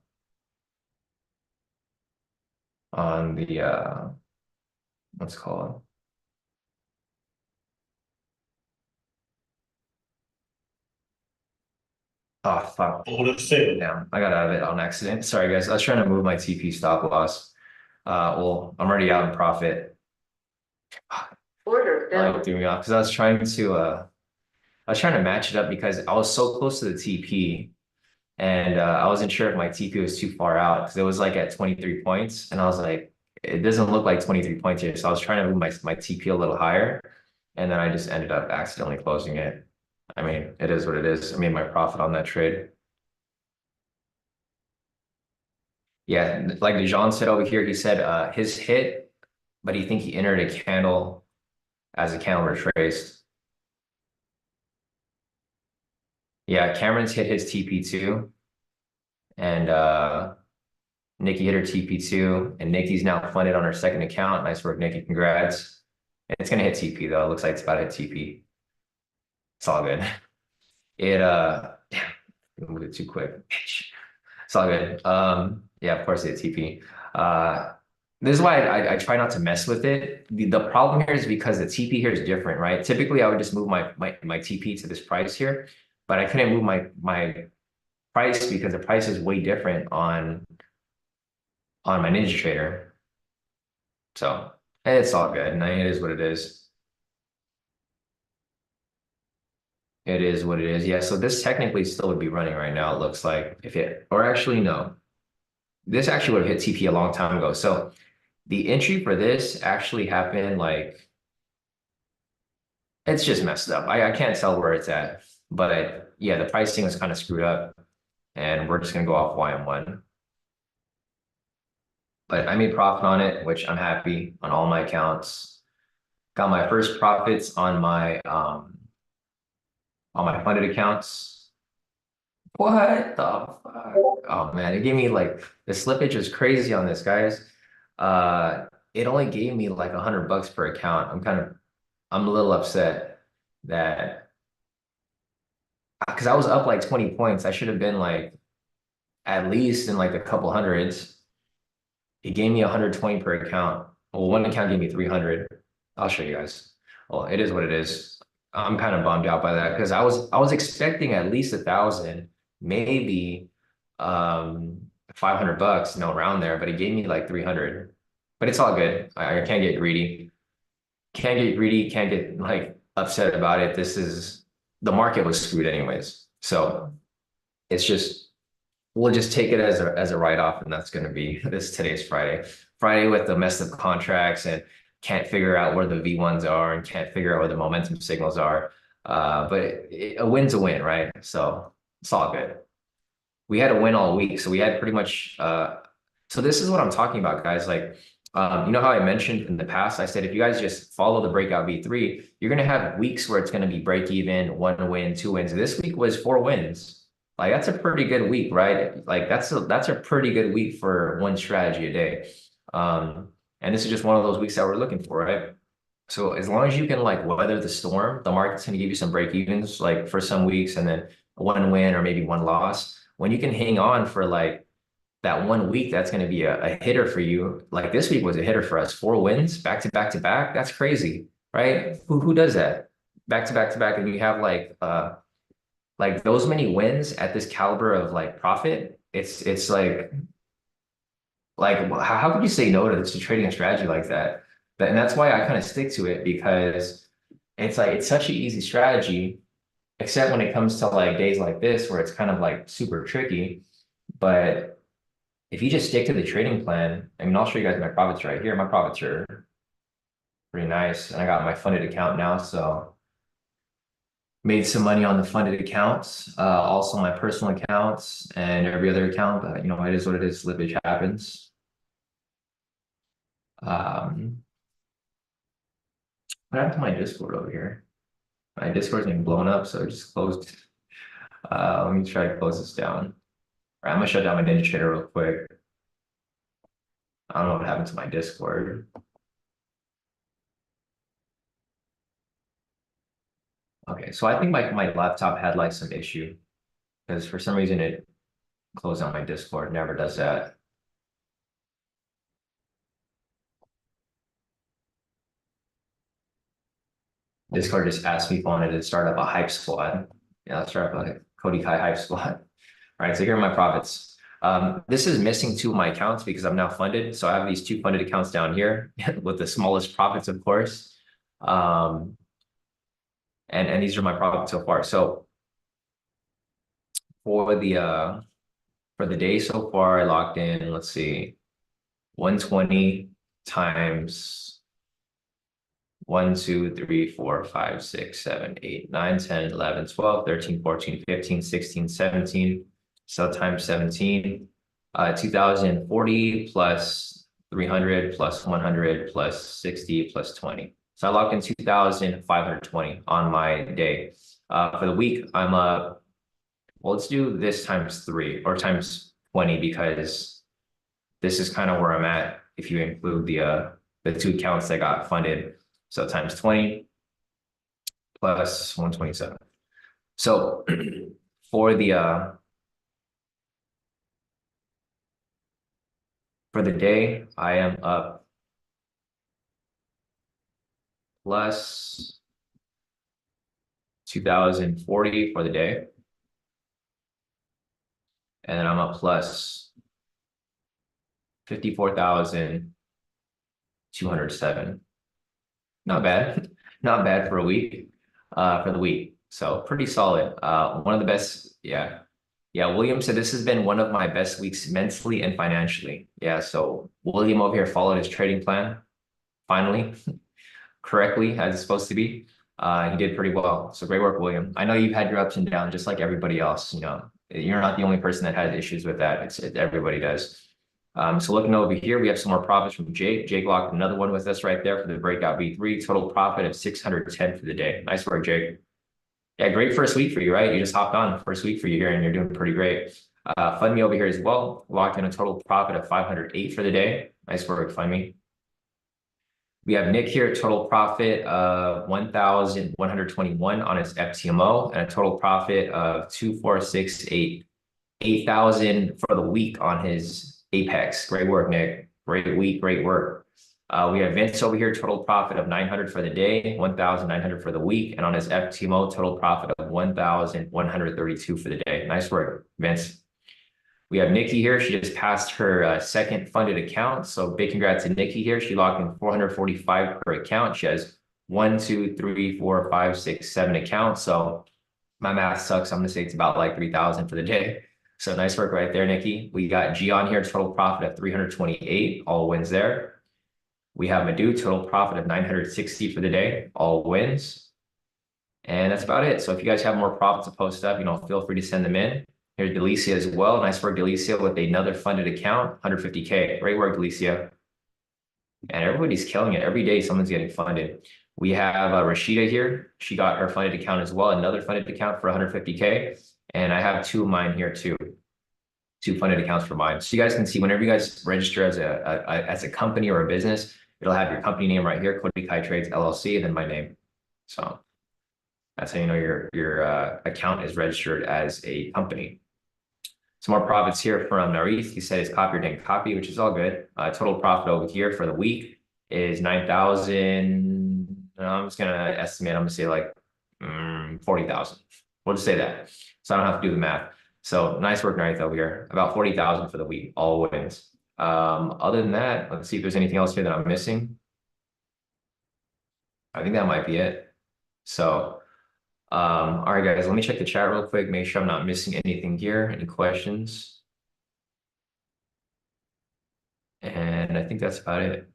the what's it called? Oh fuck. Order failed. Damn, I got out of it on accident. Sorry guys. I was trying to move my TP stop loss. Well, I'm already out in profit. Order Like failed. threw me off because I was trying to match it up because I was so close to the TP. And I wasn't sure if my TP was too far out because it was like at 23 points. And I was like, it doesn't look like 23 points here. So I was trying to move my TP a little higher. And then I just ended up accidentally closing it. I mean, it is what it is. I made my profit on that trade. Yeah, like Dejan said over here, he said his hit, but he think he entered a candle as a candle retraced. Yeah, Cameron's hit his TP too. And Nikki hit her TP2, and Nikki's now funded on her second account. Nice work, Nikki. Congrats. It's gonna hit TP though. It looks like it's about to hit TP. It's all good. It damn, I moved it too quick. It's all good. Yeah, of course it hit TP. This is why I try not to mess with it. The problem here is because the TP here is different, right? Typically, I would just move my TP to this price here, but I couldn't move my price because the price is way different on my Ninja Trader. So it's all good. And it is what it is. It is what it is. Yeah. So this technically still would be running right now. It looks like if it, or actually, no, this actually would have hit TP a long time ago. So the entry for this actually happened like, it's just messed up. I can't tell where it's at, but yeah, the pricing was kind of screwed up and we're just going to go off YM1. But I made profit on it, which I'm happy on all my accounts. Got my first profits on my funded accounts. What the fuck? Oh man, it gave me like the slippage was crazy on this, guys. It only gave me like $100 per account. I'm a little upset that because I was up like 20 points. I should have been like at least in like a couple hundreds. It gave me 120 per account. Well, one account gave me 300. I'll show you guys. Well, it is what it is. I'm kind of bummed out by that because I was expecting at least 1,000, maybe 500 bucks, around there, but it gave me like 300. But it's all good. I can't get greedy. Can't get greedy, can't get like upset about it. The market was screwed anyways. So it's just we'll just take it as a write-off, and that's going to be today's Friday. Friday with the messed up contracts and can't figure out where the V1s are and can't figure out where the momentum signals are. But a win's a win, right? So it's all good. We had a win all week, so we had pretty much. So this is what I'm talking about, guys. Like, you know how I mentioned in the past, I said if you guys just follow the breakout V3, you're gonna have weeks where it's gonna be break even, 1 win, 2 wins. This week was 4 wins. Like that's a pretty good week, right? Like that's a pretty good week for one strategy a day. And this is just one of those weeks that we're looking for, right? So as long as you can like weather the storm, the market's gonna give you some break evens like for some weeks and then 1 win or maybe 1 loss. When you can hang on for like that 1 week, that's going to be a hitter for you. Like this week was a hitter for us. 4 wins back to back to back. That's crazy, right? Who does that? back to back to back, and you have like those many wins at this caliber of like profit, it's like how could you say no to trading a strategy like that? And that's why I kind of stick to it because it's like it's such an easy strategy, except when it comes to like days like this where it's kind of like super tricky. But if you just stick to the trading plan, I mean, I'll show you guys my profits right here. My profits are pretty nice, and I got my funded account now, so made some money on the funded accounts, also my personal accounts and every other account. But you know, it is what it is. Slippage happens. What happened to my Discord over here? My Discord's getting blown up, so I just closed. Let me try to close this down. All right, I'm gonna shut down my Ninja Trader real quick. I don't know what happened to my Discord. Okay, so I think my laptop had like some issue because for some reason it closed down my Discord. It never does that. Discord just asked me if I wanted to start up a hype squad. Yeah, let's start up a Kodi Kai hype squad. All right, so here are my profits. This is missing two of my accounts because I'm now funded. So I have these two funded accounts down here with the smallest profits, of course. And these are my profits so far. So for the day so far, I locked in, let's see, 120 times 1, 2, 3, 4, 5, 6, 7, 8, 9, 10, 11, 12, 13, 14, 15, 16, 17. So times 17, 2040 plus 300 plus 100 plus 60 plus 20. So I locked in 2,520 on my day. For the week, I'm well, let's do this times 3 or times 20 because this is kind of where I'm at if you include the two accounts that got funded. So times 20 plus 127. So for the day, I am up plus 2,040 for the day. And then I'm up plus 54,207. Not bad. Not bad for a week, for the week. So pretty solid. One of the best. Yeah. Yeah. William said this has been one of my best weeks mentally and financially. Yeah. So William over here followed his trading plan finally, correctly as it's supposed to be. He did pretty well. So great work, William. I know you've had your ups and downs just like everybody else. You know, you're not the only person that has issues with that. Everybody does. So looking over here, we have some more profits from Jake. Jake locked another one with us right there for the breakout V3. Total profit of 610 for the day. Nice work, Jake. Yeah, great first week for you, right? You just hopped on first week for you here and you're doing pretty great. Fund me over here as well. Locked in a total profit of 508 for the day. Nice work, Fund me. We have Nick here, total profit of 1,121 on its FTMO and a total profit of 2,468, 8,000 for the week on his Apex. Great work, Nick. Great week, great work. We have Vince over here, total profit of 900 for the day, 1,900 for the week, and on his FTMO, total profit of 1,132 for the day. Nice work, Vince. We have Nikki here. She just passed her second funded account. So big congrats to Nikki here. She logged in 445 per account. She has 1, 2, 3, 4, 5, 6, 7 accounts. So my math sucks. I'm gonna say it's about like 3,000 for the day. So nice work right there, Nikki. We got G on here, total profit of 328, all wins there. We have Madhu, total profit of 960 for the day, all wins. And that's about it. So if you guys have more profits to post up, you know, feel free to send them in. Here's Delicia as well. Nice work, Delicia, with another funded account, 150K. Great work, Delicia. And everybody's killing it. Every day, someone's getting funded. We have Rashida here. She got her funded account as well, another funded account for 150K. And I have two of mine here too. Two funded accounts for mine. So you guys can see whenever you guys register as a company or a business, it'll have your company name right here, Kodi Kai Trades LLC, and then my name. So that's how you know your account is registered as a company. Some more profits here from Narith. He said his copy didn't copy, which is all good. Total profit over here for the week is 9,000. I'm just gonna estimate. I'm gonna say like 40,000. We'll just say that. So I don't have to do the math. So nice work, Narita, here. About 40,000 for the week, all wins. Other than that, let's see if there's anything else here that I'm missing. I think that might be it. So, all right, guys, let me check the chat real quick, make sure I'm not missing anything here. Any questions? And I think that's about it.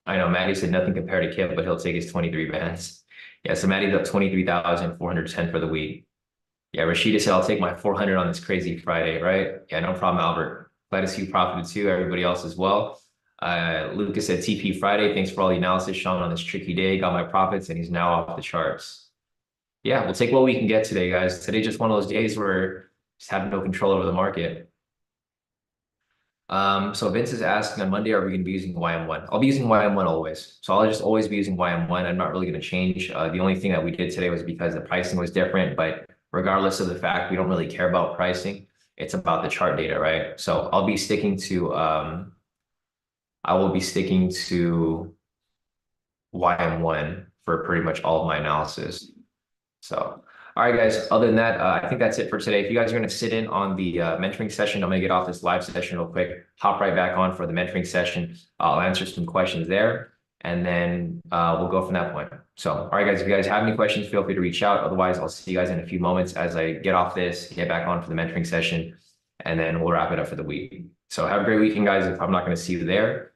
I know Maddie said nothing compared to Kip, but he'll take his 23 bands. Yeah, so Maddie's up 23,410 for the week. Yeah, Rashida said, I'll take my 400 on this crazy Friday, right? Yeah, no problem, Albert. Glad to see you profited too, everybody else as well. Lucas said, TP Friday, thanks for all the analysis, Sean, on this tricky day. Got my profits, and he's now off the charts. Yeah, we'll take what we can get today, guys. Today's just one of those days where just have no control over the market. So Vince is asking on Monday, are we going to be using YM1? I'll be using YM1 always. So I'll just always be using YM1. I'm not really going to change. The only thing that we did today was because the pricing was different, but regardless of the fact, we don't really care about pricing. It's about the chart data, right? So I'll be sticking to, I will be sticking to YM1 for pretty much all of my analysis. So, all right, guys, other than that, I think that's it for today. If you guys are going to sit in on the mentoring session, I'm going to get off this live session real quick, hop right back on for the mentoring session. I'll answer some questions there, and then we'll go from that point. So, all right, guys, if you guys have any questions, feel free to reach out. Otherwise, I'll see you guys in a few moments as I get off this, get back on for the mentoring session, and then we'll wrap it up for the week. So have a great weekend, guys, if I'm not going to see you there.